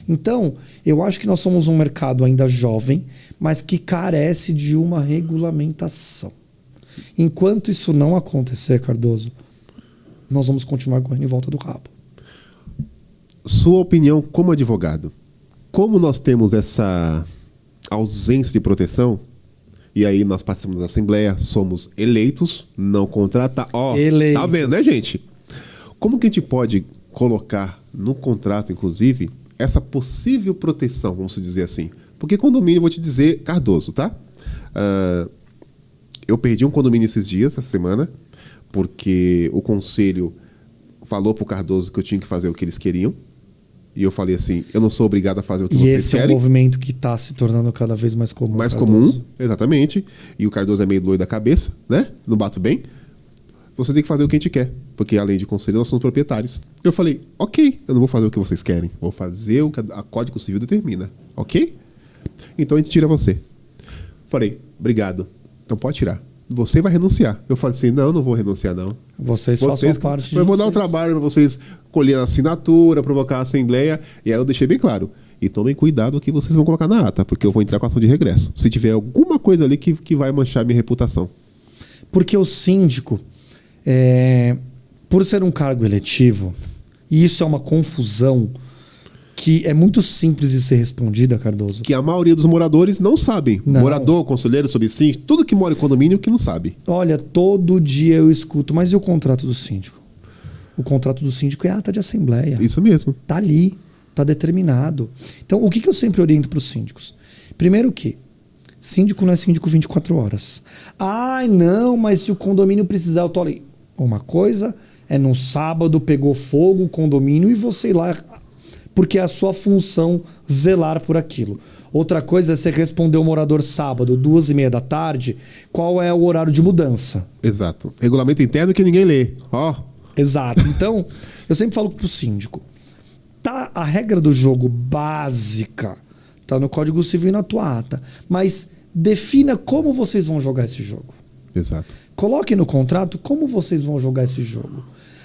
Então, eu acho que nós somos um mercado ainda jovem, mas que carece de uma regulamentação. Sim. Enquanto isso não acontecer, Cardoso, nós vamos continuar correndo em volta do rabo. Sua opinião como advogado, como nós temos essa ausência de proteção, e aí nós passamos na Assembleia, somos eleitos, não contratados. Tá vendo, né, gente? Como que a gente pode colocar no contrato, inclusive, essa possível proteção, vamos dizer assim? Porque condomínio, eu vou te dizer, Cardoso, tá? Eu perdi um condomínio esses dias, essa semana, porque o conselho falou pro Cardoso que eu tinha que fazer o que eles queriam. E eu falei assim, eu não sou obrigado a fazer o que vocês esse querem. É um movimento que está se tornando cada vez mais comum. Mais Cardoso. comum, exatamente. E o Cardoso é meio doido da cabeça, né? Não bato bem. Você tem que fazer o que a gente quer. Porque além de conselho, nós somos proprietários. Eu falei, ok, eu não vou fazer o que vocês querem. Vou fazer o que a Código Civil determina. Ok? Então a gente tira você. Falei, obrigado. Então pode tirar. Você vai renunciar. Eu falei assim, não vou renunciar, não. Vocês façam parte Eu vou vocês. dar o trabalho para vocês colher a assinatura, provocar a assembleia. E aí eu deixei bem claro. E tomem cuidado o que vocês vão colocar na ata, porque eu vou entrar com ação de regresso. Se tiver alguma coisa ali que vai manchar minha reputação. Porque o síndico, por ser um cargo eletivo, e isso é uma confusão que é muito simples de ser respondida, Cardoso. Que a maioria dos moradores não sabem. Não. Morador, conselheiro, subsíndico, tudo que mora em condomínio que não sabe. Olha, todo dia eu escuto, mas e o contrato do síndico? O contrato do síndico é ata de assembleia. Isso mesmo. Tá ali, tá determinado. Então, o que eu sempre oriento para os síndicos? Primeiro que síndico não é síndico 24 horas. Ai, não, mas se o condomínio precisar, eu tô ali. Uma coisa é num sábado, pegou fogo o condomínio e você ir lá, porque é a sua função zelar por aquilo. Outra coisa é você responder o morador sábado, 2h30 da tarde, qual é o horário de mudança. Exato. Regulamento interno que ninguém lê. Ó. Exato. Então, eu sempre falo pro síndico, tá a regra do jogo básica, tá no Código Civil e na tua ata, mas defina como vocês vão jogar esse jogo. Exato. Coloque no contrato como vocês vão jogar esse jogo.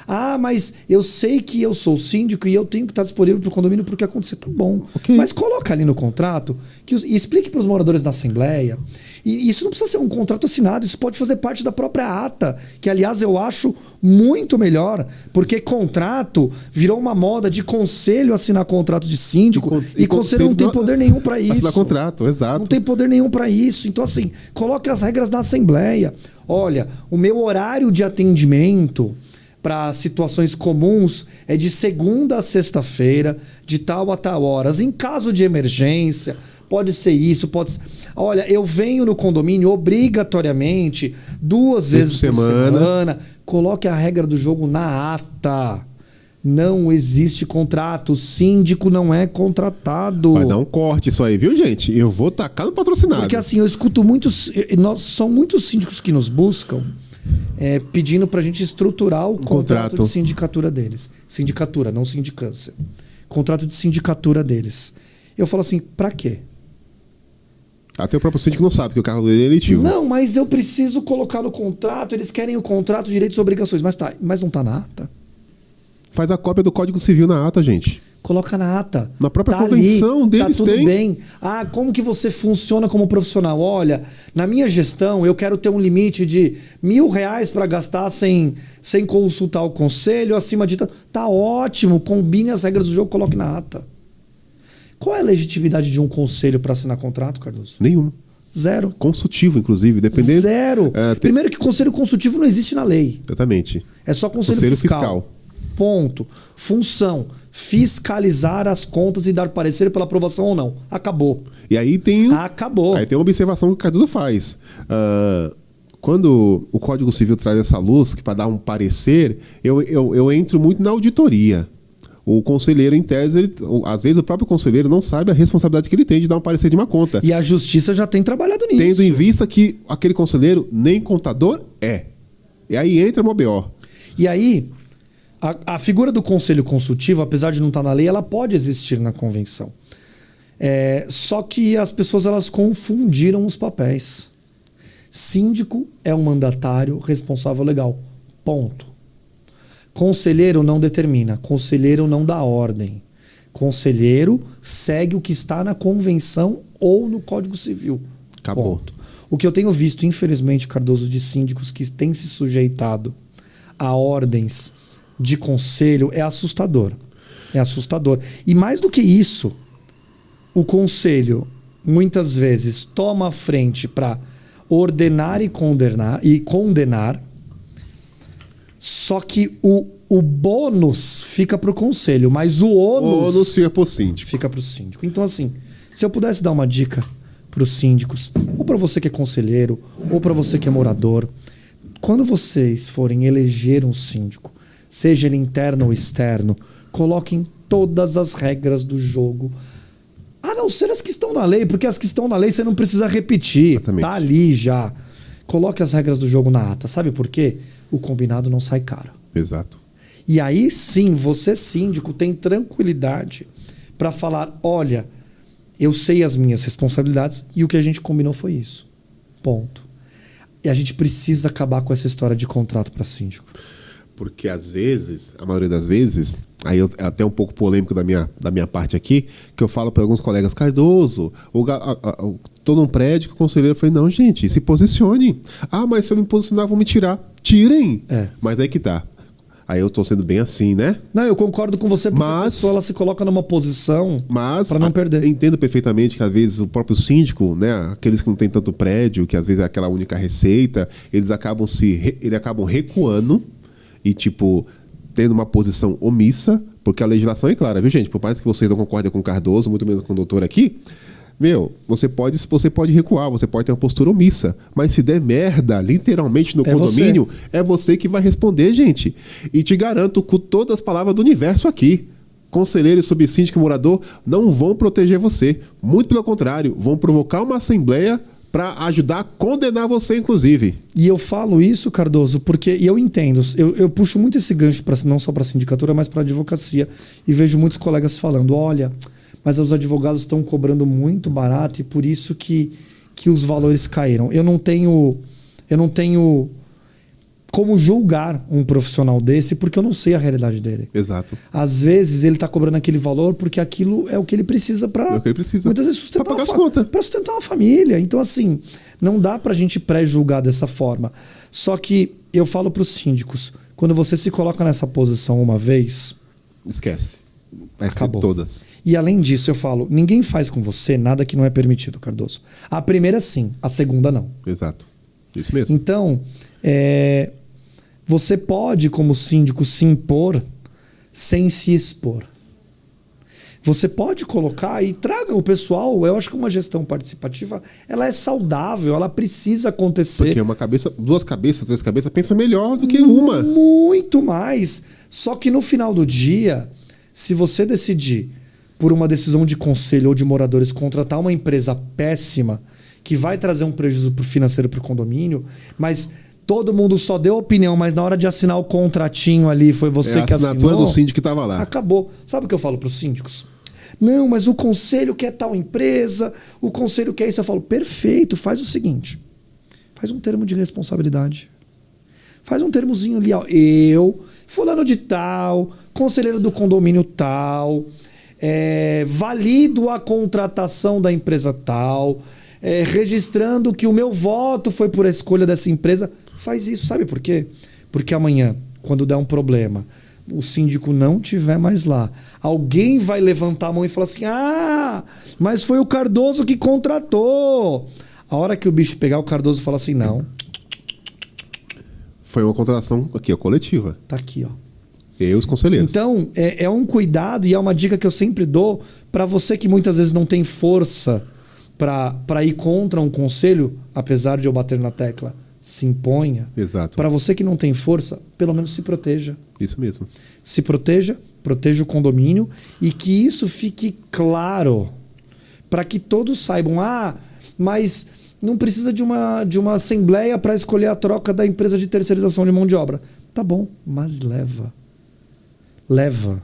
Ah, mas eu sei que eu sou síndico e eu tenho que estar disponível para o condomínio porque acontecer, tá bom. Okay. Mas coloca ali no contrato e explique para os moradores da Assembleia. E isso não precisa ser um contrato assinado, isso pode fazer parte da própria ata, que aliás eu acho muito melhor, porque contrato virou uma moda de conselho assinar contrato de síndico e conselho não tem poder nenhum para isso. Assinar contrato, exato. Não tem poder nenhum para isso. Então assim, coloque as regras na Assembleia. Olha, o meu horário de atendimento para situações comuns é de segunda a sexta-feira, de tal a tal horas. Em caso de emergência, pode ser isso, pode ser... Olha, eu venho no condomínio obrigatoriamente 2 vezes por semana. Coloque a regra do jogo na ata. Não existe contrato. O síndico não é contratado. Vai dar um corte isso aí, viu, gente? Eu vou tacar no patrocinado. Porque assim, eu escuto muitos... São muitos síndicos que nos buscam pedindo pra gente estruturar o contrato de sindicatura deles. Sindicatura, não sindicância. Contrato de sindicatura deles. Eu falo assim, pra quê? Até o próprio síndico não sabe que o carro dele é eletivo. Não, mas eu preciso colocar no contrato, eles querem o contrato, direitos e obrigações. Mas não tá na ata? Faz a cópia do Código Civil na ata, gente. Coloca na ata. Na própria convenção ali, deles tá tudo tem. bem. Ah, como que você funciona como profissional? Olha, na minha gestão eu quero ter um limite de R$1.000 para gastar sem consultar o conselho, acima de... Tá ótimo, combine as regras do jogo, coloque na ata. Qual é a legitimidade de um conselho para assinar contrato, Cardoso? Nenhuma. Zero. Consultivo, inclusive, dependendo... Zero. Primeiro que conselho consultivo não existe na lei. Exatamente. É só conselho fiscal. Ponto. Função: fiscalizar as contas e dar parecer pela aprovação ou não. Acabou. E aí tem... Acabou. Aí tem uma observação que o Cardoso faz. Quando o Código Civil traz essa luz, que para dar um parecer, eu entro muito na auditoria. O conselheiro, em tese, às vezes o próprio conselheiro não sabe a responsabilidade que ele tem de dar um parecer de uma conta. E a justiça já tem trabalhado nisso. Tendo em vista que aquele conselheiro nem contador é. E aí entra uma BO. E aí, a figura do conselho consultivo, apesar de não estar na lei, ela pode existir na convenção. Só que as pessoas elas confundiram os papéis. Síndico é um mandatário responsável legal. Ponto. Conselheiro não determina. Conselheiro não dá ordem. Conselheiro segue o que está na convenção ou no Código Civil. Acabou. Ponto. O que eu tenho visto, infelizmente, Cardoso, de síndicos que têm se sujeitado a ordens de conselho é assustador. É assustador. E mais do que isso, o conselho muitas vezes toma a frente para ordenar e condenar, só que o bônus fica para o conselho, mas o ônus fica para o síndico. Fica para o síndico. Então, assim, se eu pudesse dar uma dica para os síndicos, ou para você que é conselheiro, ou para você que é morador. Quando vocês forem eleger um síndico, seja ele interno ou externo, coloquem todas as regras do jogo. A não ser as que estão na lei, porque as que estão na lei você não precisa repetir. Exatamente. Tá ali já. Coloque as regras do jogo na ata. Sabe por quê? O combinado não sai caro. Exato. E aí sim, você síndico tem tranquilidade para falar, olha, eu sei as minhas responsabilidades e o que a gente combinou foi isso. Ponto. E a gente precisa acabar com essa história de contrato para síndico. Porque às vezes, a maioria das vezes, aí é até um pouco polêmico da minha parte aqui, que eu falo para alguns colegas, Cardoso, tô num prédio que o conselheiro falou, não, gente, se posicione. Ah, mas se eu me posicionar, vão me tirar. Tirem. Mas aí que tá. Aí eu tô sendo bem assim, né? Não, eu concordo com você, porque a pessoa ela se coloca numa posição para não perder. Entendo perfeitamente que às vezes o próprio síndico, né, aqueles que não tem tanto prédio, que às vezes é aquela única receita, eles acabam recuando e, tipo, tendo uma posição omissa, porque a legislação é clara, viu, gente? Por mais que vocês não concordem com o Cardoso, muito menos com o doutor aqui, você pode recuar, você pode ter uma postura omissa, mas se der merda, literalmente, no condomínio, é você que vai responder, gente. E te garanto, com todas as palavras do universo aqui, conselheiro, subsíndico e morador não vão proteger você. Muito pelo contrário, vão provocar uma assembleia para ajudar a condenar você, inclusive. E eu falo isso, Cardoso, porque e eu entendo, eu puxo muito esse gancho não só para a sindicatura, mas para a advocacia, e vejo muitos colegas falando, olha, mas os advogados estão cobrando muito barato e por isso que os valores caíram. Eu não tenho como julgar um profissional desse porque eu não sei a realidade dele. Exato. Às vezes ele está cobrando aquele valor porque aquilo é o que ele precisa para muitas vezes sustentar pagar as contas. Para sustentar uma família. Então, assim, não dá para a gente pré-julgar dessa forma. Só que eu falo para os síndicos, quando você se coloca nessa posição uma vez, esquece. Vai acabou. ser todas. E além disso, eu falo, ninguém faz com você nada que não é permitido, Cardoso. A primeira sim, a segunda não. Exato. Isso mesmo. Então, você pode, como síndico, se impor sem se expor. Você pode colocar e traga o pessoal. Eu acho que uma gestão participativa, ela é saudável, ela precisa acontecer. Porque uma cabeça, duas cabeças, três cabeças, pensa melhor do que uma. Muito mais. Só que no final do dia, se você decidir, por uma decisão de conselho ou de moradores, contratar uma empresa péssima, que vai trazer um prejuízo financeiro para o condomínio, mas todo mundo só deu opinião, mas na hora de assinar o contratinho ali, foi você que assinou. A assinatura do síndico que estava lá. Acabou. Sabe o que eu falo para os síndicos? Não, mas o conselho quer tal empresa, o conselho quer isso. Eu falo, perfeito, faz o seguinte. Faz um termo de responsabilidade. Faz um termozinho ali, ó. Eu, fulano de tal, conselheiro do condomínio tal, valido a contratação da empresa tal, registrando que o meu voto foi por a escolha dessa empresa. Faz isso, sabe por quê? Porque amanhã, quando der um problema, o síndico não estiver mais lá, alguém vai levantar a mão e falar assim, mas foi o Cardoso que contratou. A hora que o bicho pegar, o Cardoso fala assim, não. Foi uma contratação aqui, ó, coletiva. Tá aqui, ó. E os conselheiros. Então, é um cuidado e é uma dica que eu sempre dou para você que muitas vezes não tem força para ir contra um conselho, apesar de eu bater na tecla, se imponha. Exato. Para você que não tem força, pelo menos se proteja. Isso mesmo. Se proteja o condomínio e que isso fique claro para que todos saibam, mas não precisa de uma assembleia para escolher a troca da empresa de terceirização de mão de obra. Tá bom, mas leva. Leva.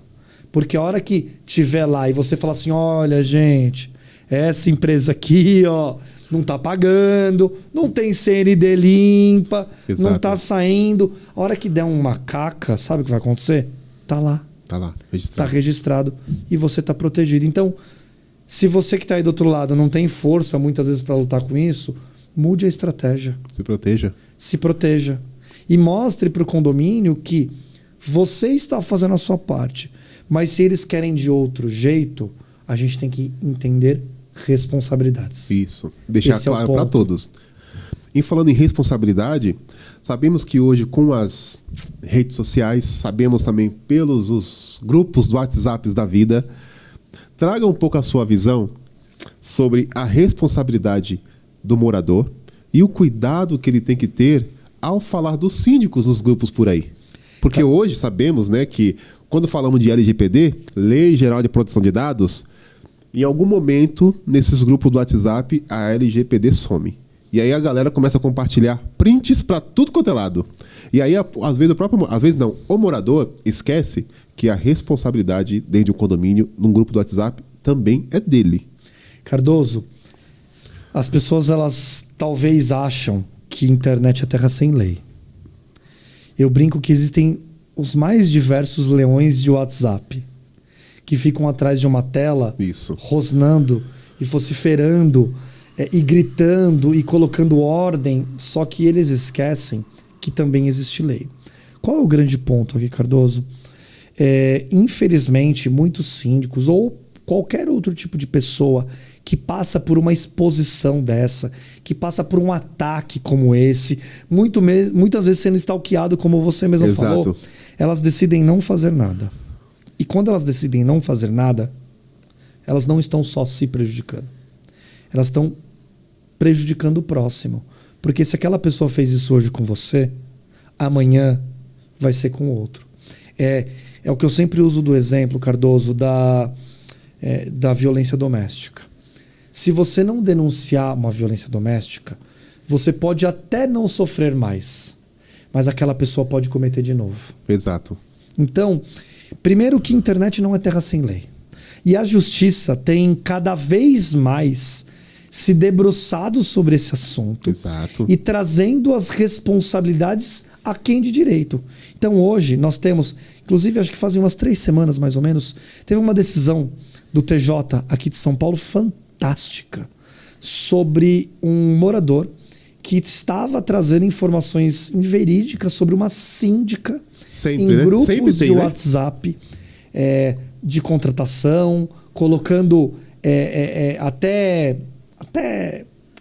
Porque a hora que tiver lá e você falar assim, olha, gente, essa empresa aqui, ó, não tá pagando, não tem CND limpa, exato, não tá saindo. A hora que der uma caca, sabe o que vai acontecer? Tá lá. Tá lá, registrado. Tá registrado e você tá protegido. Então, se você que tá aí do outro lado não tem força muitas vezes para lutar com isso, mude a estratégia. Se proteja. Se proteja. E mostre pro condomínio que você está fazendo a sua parte. Mas se eles querem de outro jeito, a gente tem que entender responsabilidades. Isso. Deixar Esse claro para todos. E falando em responsabilidade, sabemos que hoje com as redes sociais, sabemos também pelos os grupos do WhatsApp da vida, traga um pouco a sua visão sobre a responsabilidade do morador e o cuidado que ele tem que ter ao falar dos síndicos nos grupos por aí. Porque hoje sabemos, né, que quando falamos de LGPD, Lei Geral de Proteção de Dados, em algum momento, nesses grupos do WhatsApp, a LGPD some. E aí a galera começa a compartilhar prints para tudo quanto é lado. E aí, às vezes o morador esquece que a responsabilidade dentro de um condomínio, num grupo do WhatsApp, também é dele. Cardoso, as pessoas elas talvez acham que internet é terra sem lei. Eu brinco que existem os mais diversos leões de WhatsApp que ficam atrás de uma tela, Isso. rosnando e vociferando e gritando e colocando ordem, só que eles esquecem que também existe lei. Qual é o grande ponto aqui, Cardoso? Infelizmente, muitos síndicos ou qualquer outro tipo de pessoa que passa por uma exposição dessa, que passa por um ataque como esse, muitas vezes sendo stalkeado, como você mesmo Exato. falou, elas decidem não fazer nada. E quando elas decidem não fazer nada, elas não estão só se prejudicando. Elas estão prejudicando o próximo. Porque se aquela pessoa fez isso hoje com você, amanhã vai ser com outro. É o que eu sempre uso do exemplo, Cardoso, da violência doméstica. Se você não denunciar uma violência doméstica, você pode até não sofrer mais, mas aquela pessoa pode cometer de novo. Exato. Então, primeiro que a internet não é terra sem lei. E a justiça tem cada vez mais se debruçado sobre esse assunto. Exato. E trazendo as responsabilidades a quem de direito. Então hoje nós temos, inclusive acho que fazem umas 3 semanas mais ou menos, teve uma decisão do TJ aqui de São Paulo fantástica sobre um morador que estava trazendo informações inverídicas sobre uma síndica Sempre, em né? grupos Sempre tem, de né? WhatsApp de contratação, colocando até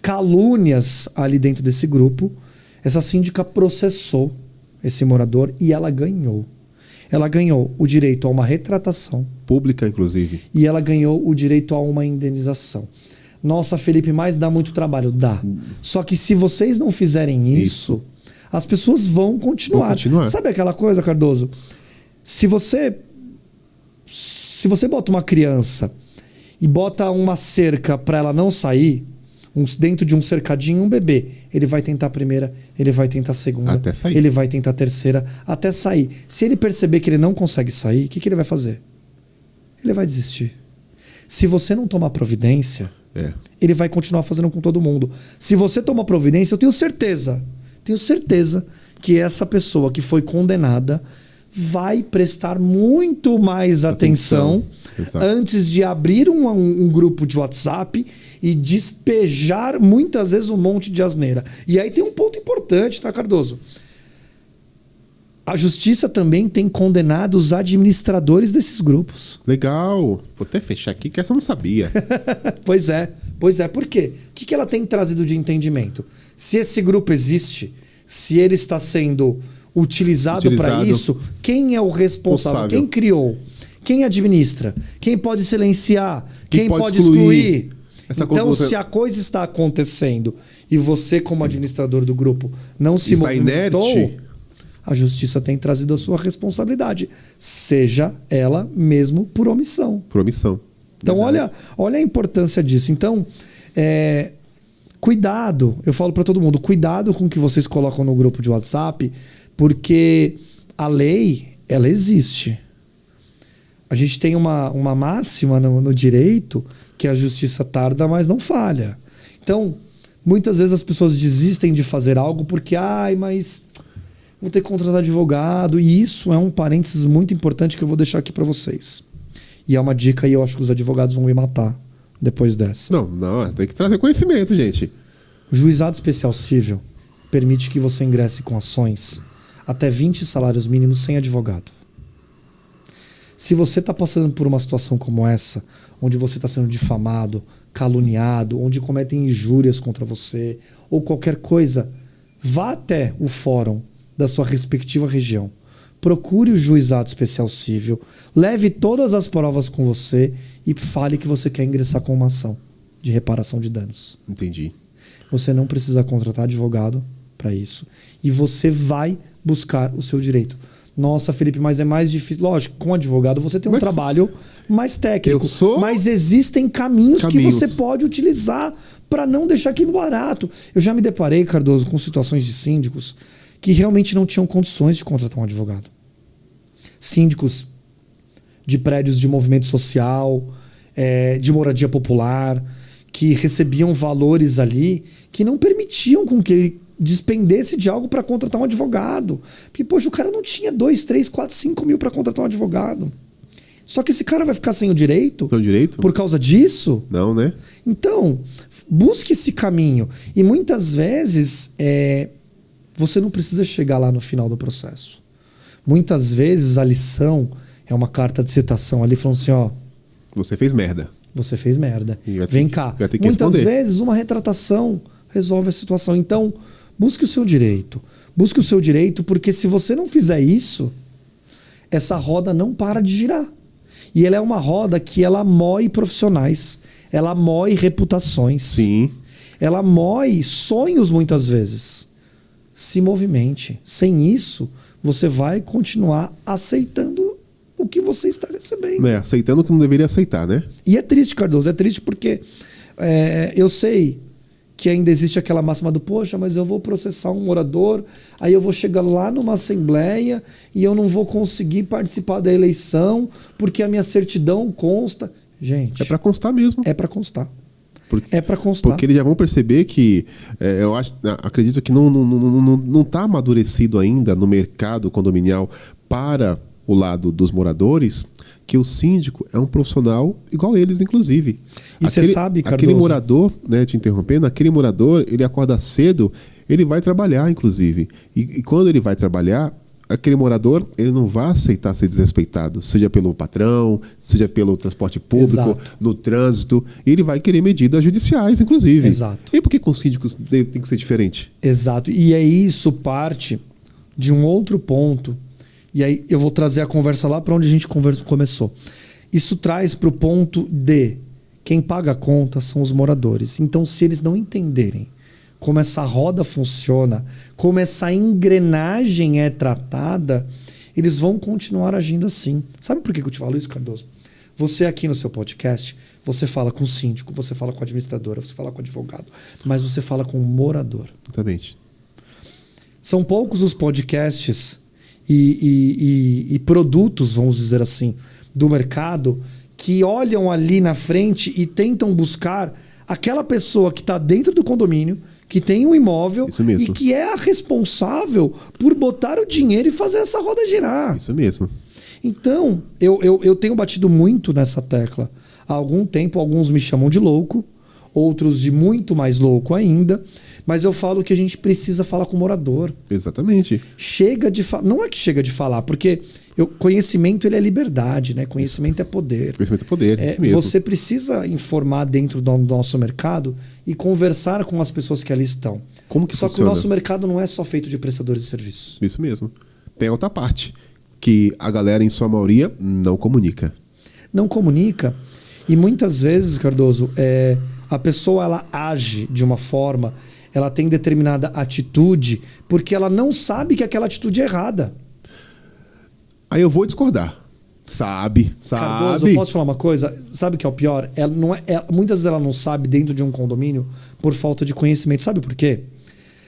calúnias ali dentro desse grupo. Essa síndica processou esse morador e ela ganhou. Ela ganhou o direito a uma retratação. Pública, inclusive. E ela ganhou o direito a uma indenização. Nossa, Felipe, mas dá muito trabalho. Dá. Só que se vocês não fizerem isso, as pessoas vão continuar. Sabe aquela coisa, Cardoso? Se você bota uma criança e bota uma cerca para ela não sair, dentro de um cercadinho, um bebê, ele vai tentar a primeira, ele vai tentar a segunda, até sair. Ele vai tentar a terceira, até sair. Se ele perceber que ele não consegue sair, o que ele vai fazer? Ele vai desistir. Se você não tomar providência, ele vai continuar fazendo com todo mundo. Se você tomar providência, eu tenho certeza que essa pessoa que foi condenada vai prestar muito mais atenção antes de abrir um grupo de WhatsApp e despejar muitas vezes um monte de asneira. E aí tem um ponto importante, tá, Cardoso? A justiça também tem condenado os administradores desses grupos. Legal. Vou até fechar aqui que essa eu não sabia. Pois é. Por quê? O que ela tem trazido de entendimento? Se esse grupo existe, se ele está sendo utilizado para isso, quem é o responsável? Quem criou? Quem administra? Quem pode silenciar? Quem pode excluir? Então, se a coisa está acontecendo e você, como administrador do grupo, não se movimentou, inerte, a justiça tem trazido a sua responsabilidade, seja ela mesmo por omissão. Por omissão. Então, olha a importância disso. Então, cuidado, eu falo para todo mundo, cuidado com o que vocês colocam no grupo de WhatsApp, porque a lei, ela existe. A gente tem uma máxima no direito que a justiça tarda, mas não falha. Então, muitas vezes as pessoas desistem de fazer algo porque, mas vou ter que contratar advogado. E isso é um parênteses muito importante que eu vou deixar aqui para vocês. E é uma dica e eu acho que os advogados vão me matar depois dessa. Não, tem que trazer conhecimento, gente. O Juizado Especial Cível permite que você ingresse com ações até 20 salários mínimos sem advogado. Se você está passando por uma situação como essa, onde você está sendo difamado, caluniado, onde cometem injúrias contra você, ou qualquer coisa, vá até o fórum da sua respectiva região. Procure o Juizado Especial Cível, leve todas as provas com você e fale que você quer ingressar com uma ação. de reparação de danos. Entendi. Você não precisa contratar advogado para isso. E você vai buscar o seu direito. Nossa, Felipe, mas é mais difícil. Lógico, com advogado você tem um trabalho mais técnico. Mas existem caminhos que você pode utilizar para não deixar aquilo barato. Eu já me deparei, Cardoso, com situações de síndicos que realmente não tinham condições de contratar um advogado. Síndicos de prédios de movimento social, de moradia popular, que recebiam valores ali que não permitiam com que ele despendesse de algo para contratar um advogado. Porque, poxa, o cara não tinha 2, 3, 4, 5 mil para contratar um advogado. Só que esse cara vai ficar sem o direito? Sem o direito? Por causa disso? Não, né? Então, busque esse caminho. E muitas vezes, você não precisa chegar lá no final do processo. Muitas vezes a lição é uma carta de citação ali falando assim, ó... Você fez merda. Você fez merda. Vem cá. Muitas responder. vezes uma retratação resolve a situação. Então, busque o seu direito. Busque o seu direito, porque se você não fizer isso, essa roda não para de girar. E ela é uma roda que ela moe profissionais. Ela moe reputações. Sim. Ela moe sonhos muitas vezes. Se movimente. Sem isso, você vai continuar aceitando o que você está recebendo. Aceitando o que não deveria aceitar, né? E é triste, Cardoso. É triste porque eu sei que ainda existe aquela máxima do poxa, mas eu vou processar um morador, aí eu vou chegar lá numa assembleia e eu não vou conseguir participar da eleição porque a minha certidão consta. Gente... É para constar mesmo. É para constar. É para constar. Porque eles já vão perceber que, acredito que não está amadurecido ainda no mercado condominial para o lado dos moradores, que o síndico é um profissional igual eles, inclusive. E você sabe, Cardoso... Aquele morador, né, te interrompendo, aquele morador, ele acorda cedo, ele vai trabalhar, inclusive. E quando ele vai trabalhar, aquele morador, ele não vai aceitar ser desrespeitado, seja pelo patrão, seja pelo transporte público, exato, no trânsito. Ele vai querer medidas judiciais, inclusive. Exato. E por que com os síndicos tem que ser diferente? Exato. E é isso parte de um outro ponto. E aí eu vou trazer a conversa lá para onde a gente começou. Isso traz para o ponto de quem paga a conta são os moradores. Então, se eles não entenderem como essa roda funciona, como essa engrenagem é tratada, eles vão continuar agindo assim. Sabe por que eu te falo isso, Cardoso? Você aqui no seu podcast, você fala com o síndico, você fala com a administradora, você fala com o advogado, mas você fala com o morador. Exatamente. São poucos os podcasts e produtos, vamos dizer assim, do mercado que olham ali na frente e tentam buscar aquela pessoa que está dentro do condomínio, que tem um imóvel e que é a responsável por botar o dinheiro e fazer essa roda girar. Isso mesmo. Então, eu tenho batido muito nessa tecla. Há algum tempo, alguns me chamam de louco, outros de muito mais louco ainda, mas eu falo que a gente precisa falar com o morador. Exatamente. Chega de falar. Não é que chega de falar, porque conhecimento ele é liberdade, né? Conhecimento é poder. Conhecimento é poder, isso mesmo. Você precisa informar dentro do nosso mercado e conversar com as pessoas que ali estão. Como que funciona? Que o nosso mercado não é só feito de prestadores de serviços. Isso mesmo. Tem outra parte, que a galera, em sua maioria, não comunica. Não comunica. E muitas vezes, Cardoso, a pessoa ela age de uma forma, ela tem determinada atitude, porque ela não sabe que aquela atitude é errada. Aí eu vou discordar. Sabe. Cardoso, eu posso falar uma coisa? Sabe o que é o pior? Muitas vezes ela não sabe dentro de um condomínio por falta de conhecimento. Sabe por quê?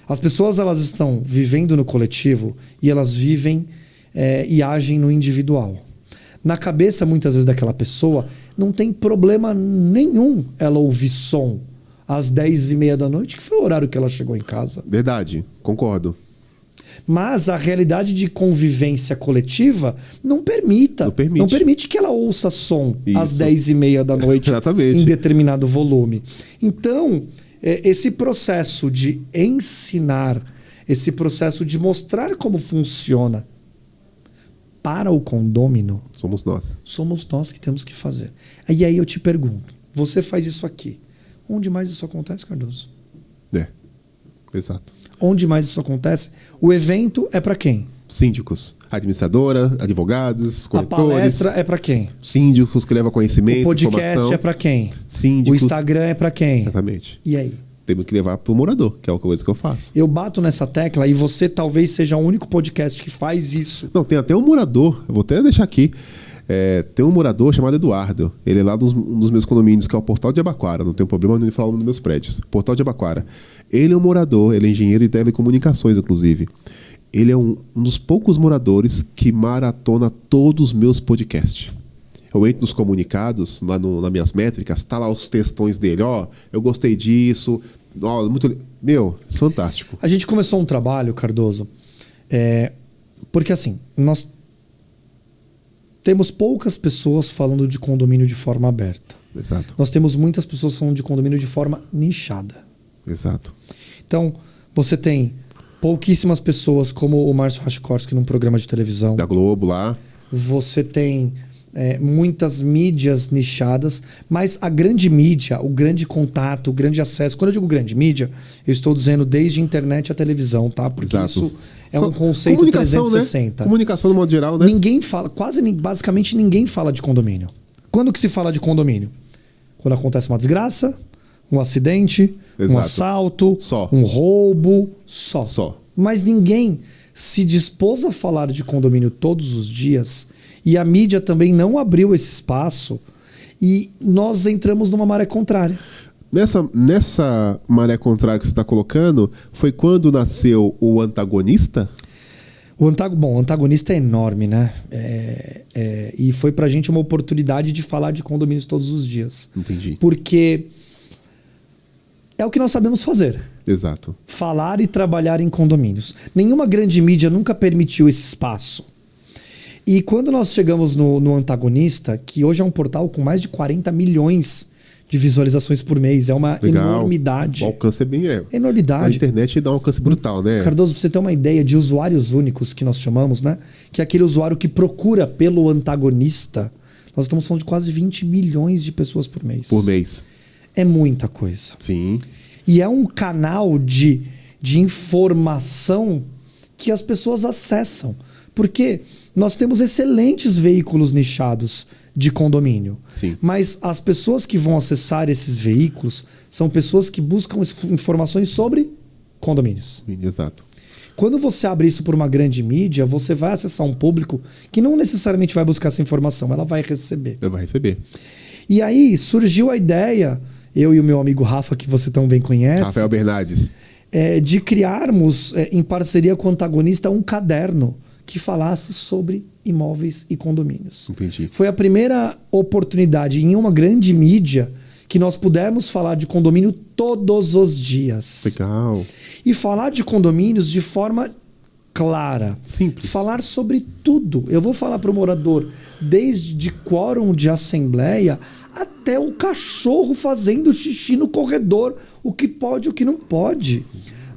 As pessoas elas estão vivendo no coletivo e elas vivem e agem no individual. Na cabeça, muitas vezes, daquela pessoa, não tem problema nenhum ela ouvir som às 10h30 da noite, que foi o horário que ela chegou em casa. Verdade, concordo. Mas a realidade de convivência coletiva não permite que ela ouça som às 10h30 da noite em determinado volume. Então, esse processo de ensinar, esse processo de mostrar como funciona para o condômino... Somos nós. Somos nós que temos que fazer. E aí eu te pergunto, você faz isso aqui. Onde mais isso acontece, Cardoso? Exato. Onde mais isso acontece? O evento é para quem? Síndicos, administradora, advogados, corretores. A palestra é para quem? Síndicos que levam conhecimento, o podcast informação. É para quem? Síndicos. O Instagram é para quem? Exatamente. E aí? Temos que levar pro morador, que é a coisa que eu faço. Eu bato nessa tecla e você talvez seja o único podcast que faz isso. Não, tem até um morador, eu vou até deixar aqui. Tem um morador chamado Eduardo. Ele é lá um dos meus condomínios, que é o Portal de Abaquara. Não tem problema nenhum de falar um dos meus prédios. Portal de Abaquara. Ele é um morador, ele é engenheiro de telecomunicações, inclusive. Ele é um dos poucos moradores que maratona todos os meus podcasts. Eu entro nos comunicados, lá nas minhas métricas, tá lá os textões dele. Eu gostei disso. Muito... Meu, isso é fantástico. A gente começou um trabalho, Cardoso, porque assim, nós temos poucas pessoas falando de condomínio de forma aberta. Exato. Nós temos muitas pessoas falando de condomínio de forma nichada. Exato. Então, você tem pouquíssimas pessoas como o Márcio Rachkowski num programa de televisão. Da Globo lá. Você tem muitas mídias nichadas, mas a grande mídia, o grande contato, o grande acesso. Quando eu digo grande mídia, eu estou dizendo desde a internet à televisão, tá? Porque Exato. isso é um conceito 360. Né? Comunicação no modo geral, né? Ninguém fala, basicamente ninguém fala de condomínio. Quando que se fala de condomínio? Quando acontece uma desgraça, um acidente, Exato. um assalto, Só. um roubo, só. Só. Mas ninguém se dispôs a falar de condomínio todos os dias e a mídia também não abriu esse espaço e nós entramos numa maré contrária. Nessa maré contrária que você está colocando, foi quando nasceu o Antagonista? O Antagonista é enorme, né? E foi pra gente uma oportunidade de falar de condomínios todos os dias. Entendi. Porque é o que nós sabemos fazer. Exato. Falar e trabalhar em condomínios. Nenhuma grande mídia nunca permitiu esse espaço. E quando nós chegamos no Antagonista, que hoje é um portal com mais de 40 milhões de visualizações por mês, é uma enormidade. O alcance é bem... enormidade. A internet dá um alcance brutal, né? Cardoso, pra você ter uma ideia de usuários únicos que nós chamamos, né? Que é aquele usuário que procura pelo Antagonista. Nós estamos falando de quase 20 milhões de pessoas por mês. Por mês. É muita coisa. Sim. E é um canal de informação que as pessoas acessam. Porque nós temos excelentes veículos nichados de condomínio. Sim. Mas as pessoas que vão acessar esses veículos são pessoas que buscam informações sobre condomínios. Exato. Quando você abre isso por uma grande mídia, você vai acessar um público que não necessariamente vai buscar essa informação, ela vai receber. Ela vai receber. E aí surgiu a ideia, eu e o meu amigo Rafa, que você tão bem conhece, Rafael Bernardes, de criarmos, em parceria com o Antagonista, um caderno que falasse sobre imóveis e condomínios. Entendi. Foi a primeira oportunidade em uma grande mídia que nós pudemos falar de condomínio todos os dias. Legal. E falar de condomínios de forma clara. Simples. Falar sobre tudo. Eu vou falar para o morador desde quórum de assembleia até o cachorro fazendo xixi no corredor. O que pode, o que não pode.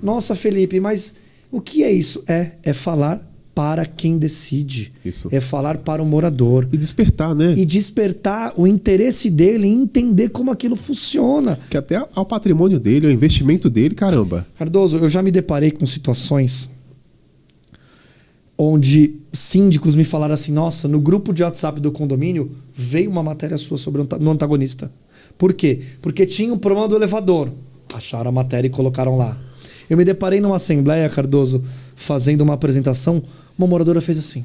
Nossa, Felipe, mas o que é isso? É falar para quem decide. Isso. É falar para o morador. E despertar, né? E despertar o interesse dele em entender como aquilo funciona. Que até ao patrimônio dele, ao investimento dele, caramba. Cardoso, eu já me deparei com situações onde síndicos me falaram assim: nossa, no grupo de WhatsApp do condomínio veio uma matéria sua no Antagonista. Por quê? Porque tinha um problema do elevador. Acharam a matéria e colocaram lá. Eu me deparei numa assembleia, Cardoso, fazendo uma apresentação, uma moradora fez assim.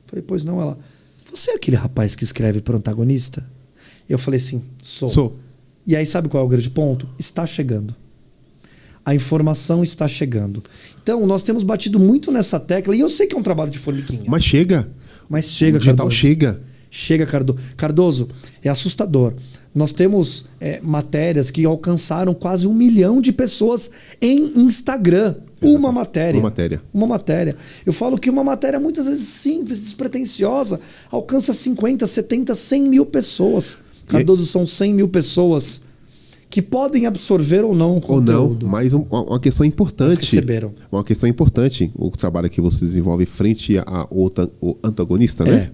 Falei, pois não, ela... Você é aquele rapaz que escreve para o Antagonista? Eu falei assim, sou. E aí sabe qual é o grande ponto? Está chegando. A informação está chegando. Então, nós temos batido muito nessa tecla, e eu sei que é um trabalho de formiguinha. Mas chega. Mas chega, o digital Cardoso. chega. Chega, Cardoso. Cardoso, é assustador. Nós temos matérias que alcançaram quase 1 milhão de pessoas em Instagram. Uma matéria. Uma matéria. Eu falo que uma matéria muitas vezes simples, despretensiosa, alcança 50, 70, 100 mil pessoas. Cardoso, são 100 mil pessoas que podem absorver ou não o conteúdo. Ou não, mas uma questão importante. Mas receberam. Uma questão importante, o trabalho que você desenvolve frente ao Antagonista, né?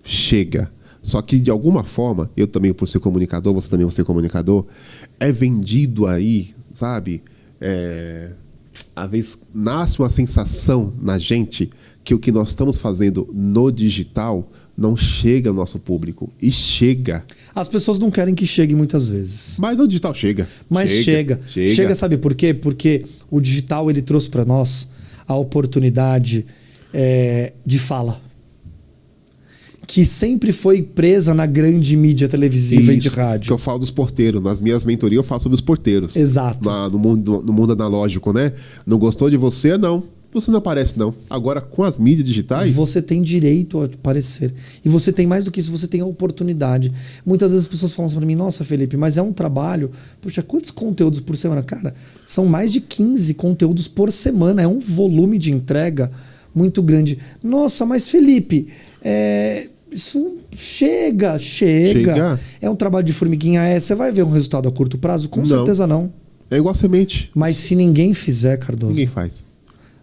Chega. Só que, de alguma forma, eu também, por ser comunicador, você também por ser comunicador, é vendido aí, sabe? às vezes nasce uma sensação na gente que o que nós estamos fazendo no digital não chega ao nosso público. E chega. As pessoas não querem que chegue muitas vezes. Mas o digital chega. Mas chega. Chega, sabe por quê? Porque o digital ele trouxe para nós a oportunidade de fala. Que sempre foi presa na grande mídia televisiva e de rádio. Que eu falo dos porteiros. Nas minhas mentorias eu falo sobre os porteiros. Exato. No mundo analógico, né? Não gostou de você? Não. Você não aparece, não. Agora, com as mídias digitais... Você tem direito a aparecer. E você tem mais do que isso, você tem a oportunidade. Muitas vezes as pessoas falam para mim, nossa, Felipe, mas é um trabalho... Poxa, quantos conteúdos por semana? Cara, são mais de 15 conteúdos por semana. É um volume de entrega muito grande. Nossa, mas Felipe... Isso chega. É um trabalho de formiguinha. Você vai ver um resultado a curto prazo? Com certeza não. É igual semente. Mas se ninguém fizer, Cardoso... Ninguém faz.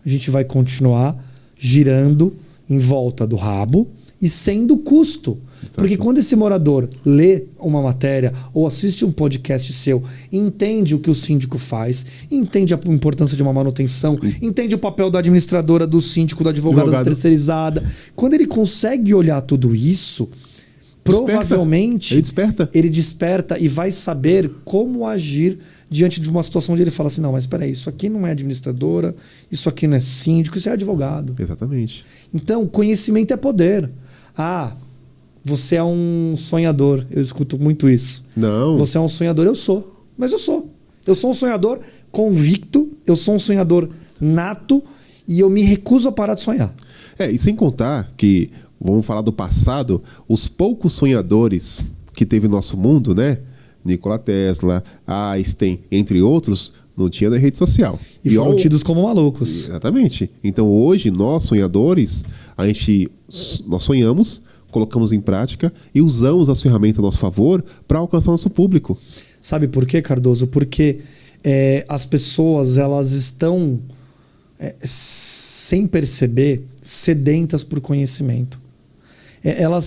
A gente vai continuar girando em volta do rabo e sendo custo. Exato. Porque quando esse morador lê uma matéria ou assiste um podcast seu, entende o que o síndico faz, entende a importância de uma manutenção, entende o papel da administradora, do síndico, do advogado, da terceirizada. Quando ele consegue olhar tudo isso, provavelmente ele desperta e vai saber como agir diante de uma situação onde ele fala assim, não, mas espera aí, isso aqui não é administradora, isso aqui não é síndico, isso é advogado. Exatamente. Então, conhecimento é poder. Ah, você é um sonhador. Eu escuto muito isso. Não. Você é um sonhador. Eu sou. Mas eu sou. Eu sou um sonhador convicto, eu sou um sonhador nato e eu me recuso a parar de sonhar. E sem contar que, vamos falar do passado, os poucos sonhadores que teve no nosso mundo, né? Nikola Tesla, Einstein, entre outros, não tinha na rede social. E foram tidos como malucos. Exatamente. Então hoje, nós sonhadores, nós sonhamos, colocamos em prática e usamos as ferramentas a nosso favor para alcançar nosso público. Sabe por quê, Cardoso? Porque as pessoas elas estão, sem perceber, sedentas por conhecimento.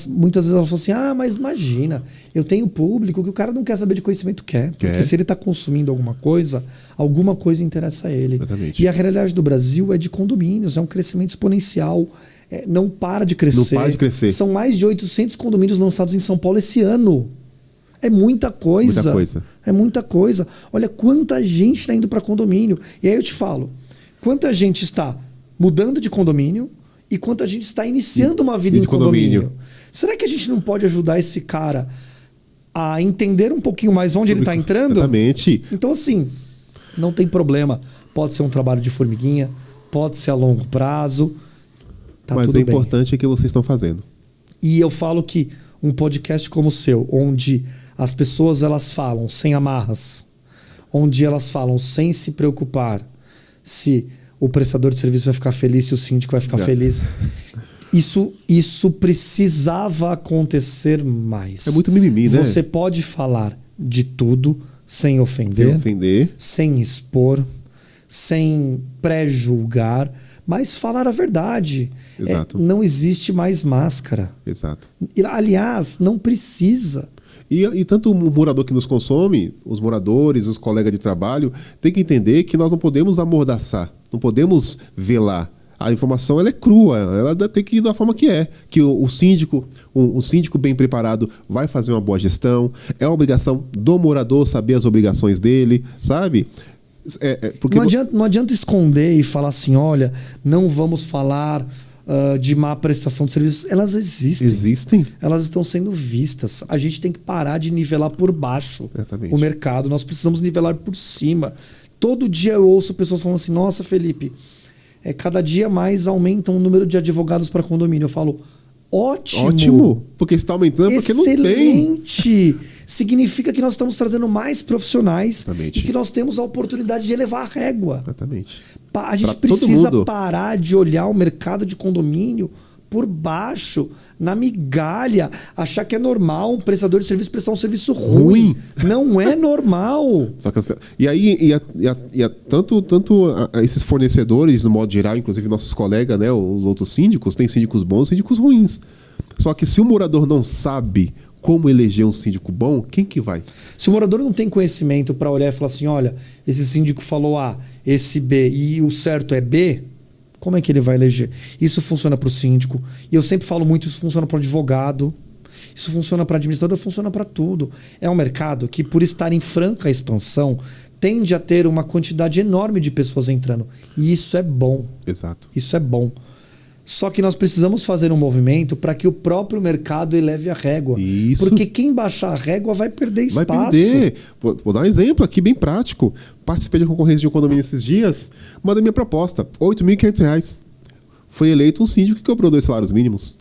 Muitas vezes elas falam assim, mas imagina, eu tenho público que o cara não quer saber de conhecimento, porque se ele está consumindo alguma coisa interessa a ele. Exatamente. E a realidade do Brasil é de condomínios, é um crescimento exponencial, não para de crescer. Não para de crescer. São mais de 800 condomínios lançados em São Paulo esse ano. É muita coisa. Muita coisa. É muita coisa. Olha quanta gente está indo para condomínio. E aí eu te falo, quanta gente está mudando de condomínio e quanta gente está iniciando uma vida em condomínio. Será que a gente não pode ajudar esse cara a entender um pouquinho mais onde ele está entrando? Exatamente. Então, assim, não tem problema. Pode ser um trabalho de formiguinha, pode ser a longo prazo. Mas tudo o bem. importante é que vocês estão fazendo. E eu falo que um podcast como o seu, onde as pessoas elas falam sem amarras, onde elas falam sem se preocupar se o prestador de serviço vai ficar feliz, se o síndico vai ficar feliz. Isso precisava acontecer mais. É muito mimimi, né? Você pode falar de tudo sem ofender, sem expor, sem pré-julgar, mas falar a verdade. Exato. Não existe mais máscara. Exato. Aliás, não precisa. E tanto o morador que nos consome, os moradores, os colegas de trabalho, tem que entender que nós não podemos amordaçar, não podemos velar. A informação ela é crua, ela tem que ir da forma que é. Que o síndico, um síndico bem preparado vai fazer uma boa gestão. É uma obrigação do morador saber as obrigações dele, sabe? Porque não adianta esconder e falar assim, olha, não vamos falar de má prestação de serviços. Elas existem. Elas estão sendo vistas. A gente tem que parar de nivelar por baixo. Exatamente. O mercado. Nós precisamos nivelar por cima. Todo dia eu ouço pessoas falando assim, nossa, Felipe, cada dia mais aumenta o número de advogados para condomínio. Eu falo, ótimo. Porque está aumentando, porque não tem. Excelente. Significa que nós estamos trazendo mais profissionais. Exatamente. E que nós temos a oportunidade de elevar a régua. Exatamente. A gente precisa parar de olhar o mercado de condomínio por baixo, na migalha, achar que é normal um prestador de serviço prestar um serviço ruim. Não é normal. Tanto esses fornecedores, no modo geral, inclusive nossos colegas, né, os outros síndicos, tem síndicos bons e síndicos ruins. Só que se o morador não sabe como eleger um síndico bom, quem que vai? Se o morador não tem conhecimento para olhar e falar assim, olha, esse síndico falou A, esse B e o certo é B, como é que ele vai eleger? Isso funciona para o síndico. E eu sempre falo muito, isso funciona para o advogado, isso funciona para administrador, funciona para tudo. É um mercado que, por estar em franca expansão, tende a ter uma quantidade enorme de pessoas entrando. E isso é bom. Exato. Isso é bom. Só que nós precisamos fazer um movimento para que o próprio mercado eleve a régua. Isso. Porque quem baixar a régua vai perder espaço. Vai perder. Vou dar um exemplo aqui bem prático. Participei de concorrência de um condomínio esses dias. Mandei minha proposta. R$ 8.500. Foi eleito um síndico que cobrou 2 salários mínimos.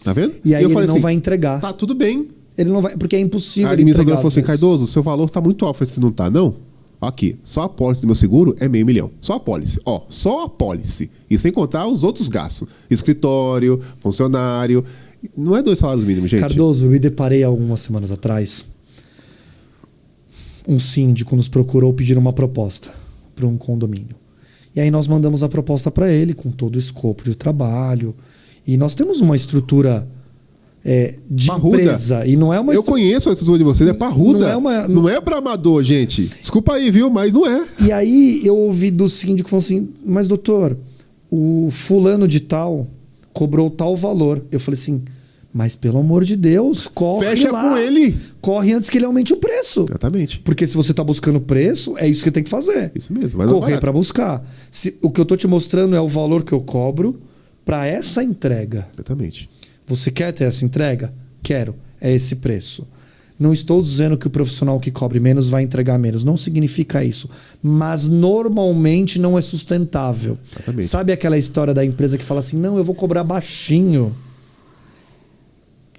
Tá vendo? E aí eu ele falei não assim, vai entregar. tá, tudo bem. Ele não vai, porque é impossível. A administradora ele falou assim, entregar, às vezes. Cardoso, seu valor tá muito alto. Eu falei assim, não tá, não? Aqui, só a apólice do meu seguro é R$500 mil. Só a apólice. Ó, só a apólice. E sem contar os outros gastos. Escritório, funcionário. Não é 2 salários mínimos, gente. Cardoso, eu me deparei algumas semanas atrás. Um síndico nos procurou pedir uma proposta para um condomínio. E aí nós mandamos a proposta para ele, com todo o escopo de trabalho. E nós temos uma estrutura de Parruda. Empresa. E não é uma Eu conheço a estrutura de vocês, é parruda. Não é pra amador, gente. Desculpa aí, viu? Mas não é. E aí eu ouvi do síndico falando assim, mas doutor, o fulano de tal cobrou tal valor. Eu falei assim, mas pelo amor de Deus, corre Fecha lá. com ele. Corre antes que ele aumente o preço. Exatamente. Porque se você está buscando preço, é isso que tem que fazer. Isso mesmo. Mas não é correr barato. para buscar. O que eu tô te mostrando é o valor que eu cobro para essa entrega. Exatamente. Você quer ter essa entrega? Quero. É esse preço. Não estou dizendo que o profissional que cobre menos vai entregar menos. Não significa isso. Mas normalmente não é sustentável. Exatamente. Sabe aquela história da empresa que fala assim, não, eu vou cobrar baixinho.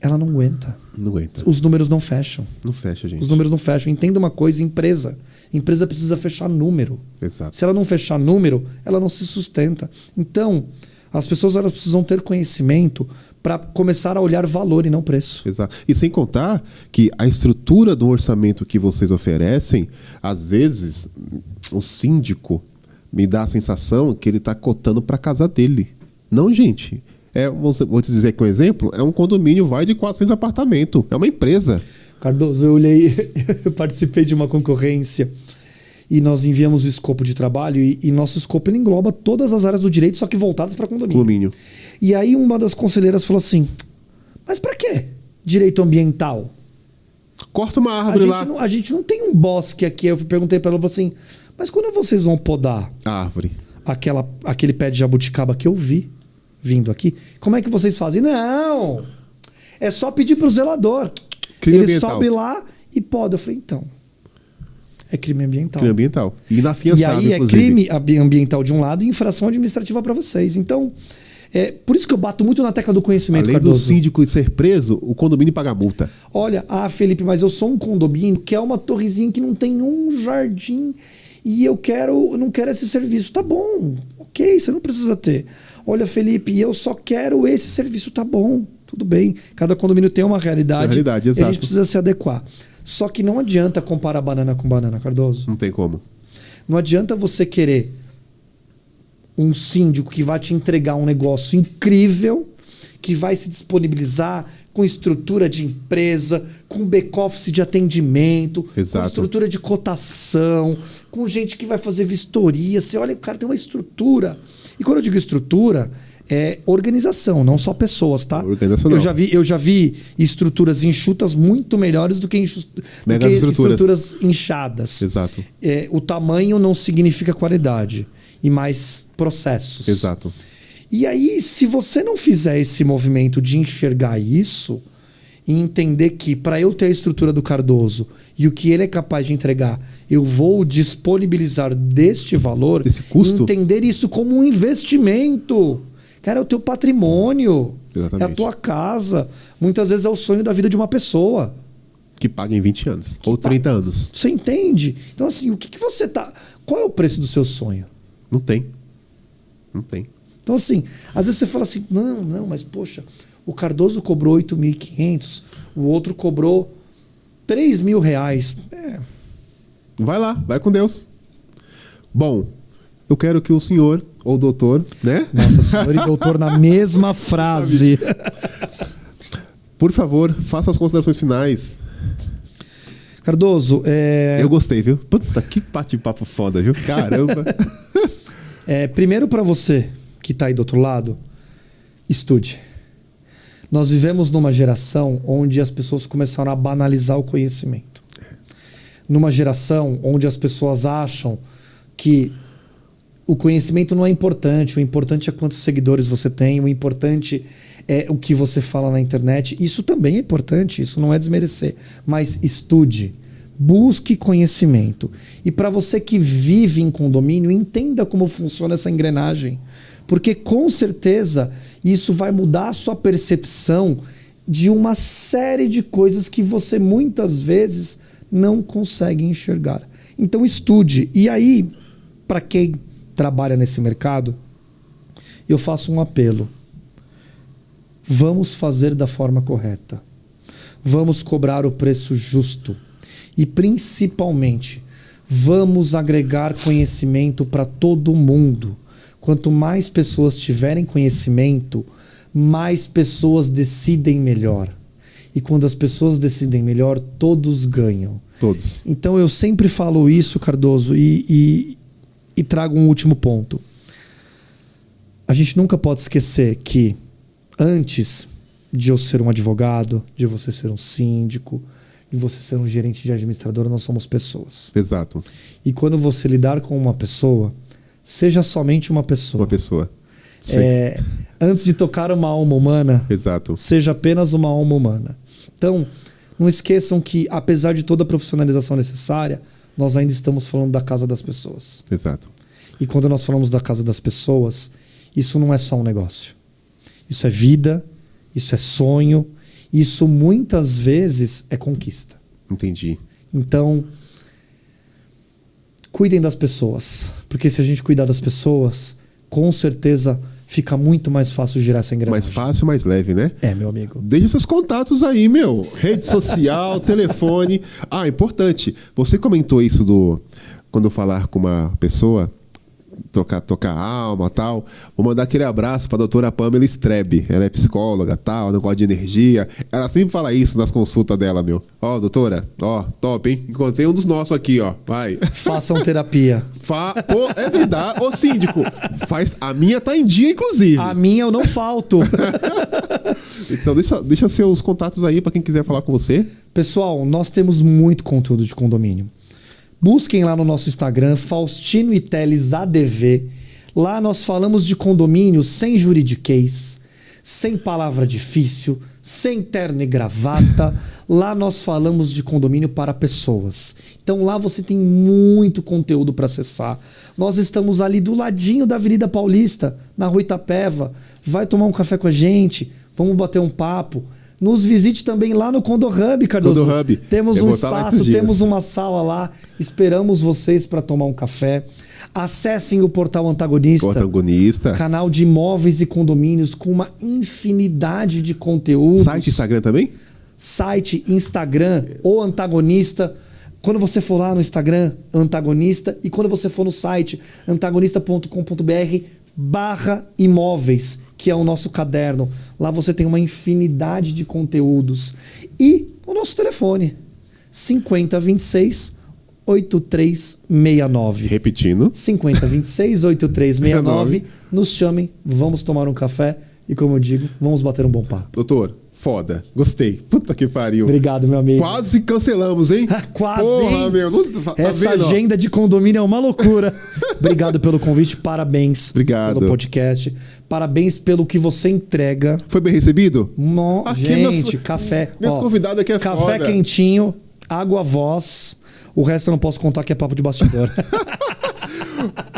Ela não aguenta. Não aguenta. Os números não fecham. Não fecha, gente. Os números não fecham. Entenda uma coisa, empresa. Empresa precisa fechar número. Exato. Se ela não fechar número, ela não se sustenta. Então, as pessoas elas precisam ter conhecimento para começar a olhar valor e não preço. Exato. E sem contar que a estrutura do orçamento que vocês oferecem, às vezes, o síndico me dá a sensação que ele está cotando para a casa dele. Não, gente. Vou te dizer aqui um exemplo. É um condomínio de 400 apartamentos. É uma empresa. Cardoso, eu participei de uma concorrência e nós enviamos o escopo de trabalho e nosso escopo ele engloba todas as áreas do direito, só que voltadas para condomínio. E aí uma das conselheiras falou assim, mas para quê? Direito ambiental? Corta uma árvore lá. A gente não tem um bosque aqui. Eu perguntei para ela assim, mas quando vocês vão podar a árvore? Aquele pé de jabuticaba que eu vi vindo aqui, como é que vocês fazem? Não! É só pedir pro zelador. Crime ele ambiental. sobe lá e poda. Eu falei, então, é crime ambiental. Crime ambiental. E inafiançável, e aí inclusive. é crime ambiental de um lado e infração administrativa para vocês. Então, por isso que eu bato muito na tecla do conhecimento, Além Cardoso. do síndico ser preso, o condomínio paga multa. Olha, Felipe, mas eu sou um condomínio que é uma torrezinha que não tem um jardim e eu não quero esse serviço. Tá bom, ok, você não precisa ter. Olha, Felipe, eu só quero esse serviço. Tá bom, tudo bem. Cada condomínio tem uma realidade. E a gente precisa se adequar. Só que não adianta comparar banana com banana, Cardoso. Não tem como. Não adianta você querer um síndico que vai te entregar um negócio incrível, que vai se disponibilizar com estrutura de empresa, com back-office de atendimento, Exato. com estrutura de cotação, com gente que vai fazer vistoria. Você olha, o cara tem uma estrutura. E quando eu digo estrutura, é organização, não só pessoas, tá? Organizacional. Eu já vi estruturas enxutas muito melhores do que estruturas inchadas. Exato. O tamanho não significa qualidade, e mais processos. Exato. E aí, se você não fizer esse movimento de enxergar isso e entender que para eu ter a estrutura do Cardoso e o que ele é capaz de entregar, eu vou disponibilizar deste valor, esse custo, entender isso como um investimento. Cara, é o teu patrimônio. Exatamente. É a tua casa. Muitas vezes é o sonho da vida de uma pessoa. Que paga em 20 anos. Ou 30 anos. Você entende? Então, assim, o que você tá. Qual é o preço do seu sonho? Não tem. Não tem. Então, assim, às vezes você fala assim, não, mas poxa, o Cardoso cobrou 8.500, o outro cobrou R$3.000. Vai lá, vai com Deus. Bom, eu quero que o senhor, ou doutor, né? Nossa, senhor e doutor na mesma frase. por favor, faça as considerações finais. Cardoso, Eu gostei, viu? Puta, que bate-papo foda, viu? Caramba. Primeiro, para você que está aí do outro lado, estude. Nós vivemos numa geração onde as pessoas começaram a banalizar o conhecimento. Numa geração onde as pessoas acham que o conhecimento não é importante, o importante é quantos seguidores você tem, o importante é o que você fala na internet. Isso também é importante, isso não é desmerecer. Mas estude, busque conhecimento. E para você que vive em condomínio, entenda como funciona essa engrenagem. Porque com certeza isso vai mudar a sua percepção de uma série de coisas que você muitas vezes não consegue enxergar. Então estude. E aí, para quem trabalha nesse mercado, eu faço um apelo. Vamos fazer da forma correta. Vamos cobrar o preço justo. E principalmente, vamos agregar conhecimento para todo mundo. Quanto mais pessoas tiverem conhecimento, mais pessoas decidem melhor. E quando as pessoas decidem melhor, todos ganham. Todos. Então eu sempre falo isso, Cardoso, e trago um último ponto. A gente nunca pode esquecer que antes de eu ser um advogado, de você ser um síndico, de você ser um gerente de administradora, nós somos pessoas. Exato. E quando você lidar com uma pessoa, seja somente uma pessoa. Uma pessoa. Sim. Antes de tocar uma alma humana, Exato. seja apenas uma alma humana. Então, não esqueçam que, apesar de toda a profissionalização necessária, nós ainda estamos falando da casa das pessoas. Exato. E quando nós falamos da casa das pessoas, isso não é só um negócio. Isso é vida, isso é sonho, isso muitas vezes é conquista. Entendi. Então, cuidem das pessoas. Porque se a gente cuidar das pessoas, com certeza fica muito mais fácil girar essa engrenagem. Mais fácil, mais leve, né? Meu amigo. Deixa seus contatos aí, meu. Rede social, telefone. Importante. Você comentou isso quando eu falar com uma pessoa, tocar a alma e tal. Vou mandar aquele abraço para a doutora Pamela Strebe. Ela é psicóloga, tal, negócio de energia. Ela sempre fala isso nas consultas dela, meu. Doutora, top, hein? Encontrei um dos nossos aqui, vai. Façam terapia. É verdade. Ô, síndico, a minha tá em dia, inclusive. A minha eu não falto. Então, deixa seus contatos aí para quem quiser falar com você. Pessoal, nós temos muito conteúdo de condomínio. Busquem lá no nosso Instagram, Faustino e Teles ADV. Lá nós falamos de condomínio sem juridiquês, sem palavra difícil, sem terno e gravata. Lá nós falamos de condomínio para pessoas. Então lá você tem muito conteúdo para acessar. Nós estamos ali do ladinho da Avenida Paulista, na Rua Itapeva. Vai tomar um café com a gente, vamos bater um papo. Nos visite também lá no Condo Hub, Cardoso. Condo Hub. Temos um espaço, temos uma sala lá. Esperamos vocês para tomar um café. Acessem o portal Antagonista. Canal de imóveis e condomínios com uma infinidade de conteúdos. Site, Instagram também? Site, Instagram, o Antagonista. Quando você for lá no Instagram, Antagonista. E quando você for no site, antagonista.com.br/imóveis, que é o nosso caderno. Lá você tem uma infinidade de conteúdos. E o nosso telefone, 5026-8369. Repetindo. 5026-8369. Nos chamem, vamos tomar um café e, como eu digo, vamos bater um bom papo. Doutor, foda. Gostei. Puta que pariu. Obrigado, meu amigo. Quase cancelamos, hein? Quase, porra, hein? meu. Essa agenda de condomínio é uma loucura. Obrigado pelo convite. Parabéns. Obrigado. Pelo podcast. Parabéns pelo que você entrega. Foi bem recebido? Gente, café. Meus convidados aqui é café foda. quentinho, água voz. O resto eu não posso contar que é papo de bastidor.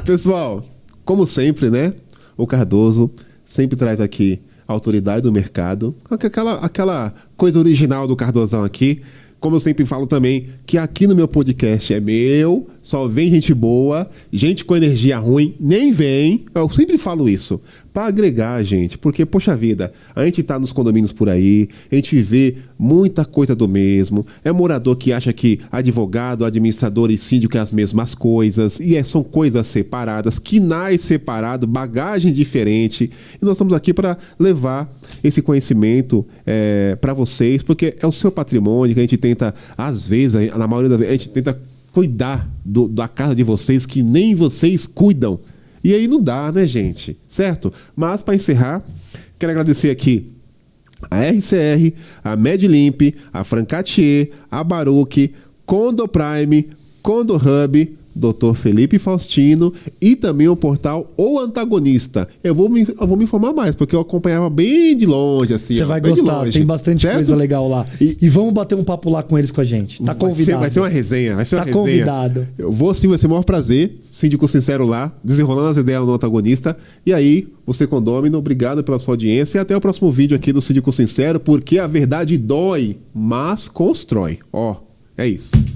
Pessoal, como sempre, né? O Cardoso sempre traz aqui a autoridade do mercado. Aquela coisa original do Cardozão aqui. Como eu sempre falo também, que aqui no meu podcast é meu, só vem gente boa, gente com energia ruim, nem vem. Eu sempre falo isso, para agregar, gente, porque, poxa vida, a gente tá nos condomínios por aí, a gente vê muita coisa do mesmo, é morador que acha que advogado, administrador e síndico é as mesmas coisas, e são coisas separadas, quinais separado, bagagem diferente, e nós estamos aqui para levar esse conhecimento para vocês, porque é o seu patrimônio que a gente tenta, às vezes, na maioria das vezes, a gente tenta cuidar da casa de vocês que nem vocês cuidam. E aí não dá, né, gente? Certo? Mas, para encerrar, quero agradecer aqui a RCR, a MedLimp, a Francatier, a Baruch, Condo Prime, Condo Hub, Dr. Felipe Faustino e também o portal O Antagonista. Eu vou me informar mais, porque eu acompanhava bem de longe, assim. Você vai gostar, tem bastante coisa legal lá. E vamos bater um papo lá com eles com a gente. Tá convidado. Vai ser uma resenha, vai ser uma resenha. Convidado. Eu vou sim, vai ser o maior prazer, Síndico Sincero lá, desenrolando as ideias no Antagonista. E aí, você condômino, obrigado pela sua audiência e até o próximo vídeo aqui do Síndico Sincero, porque a verdade dói, mas constrói. Ó, é isso.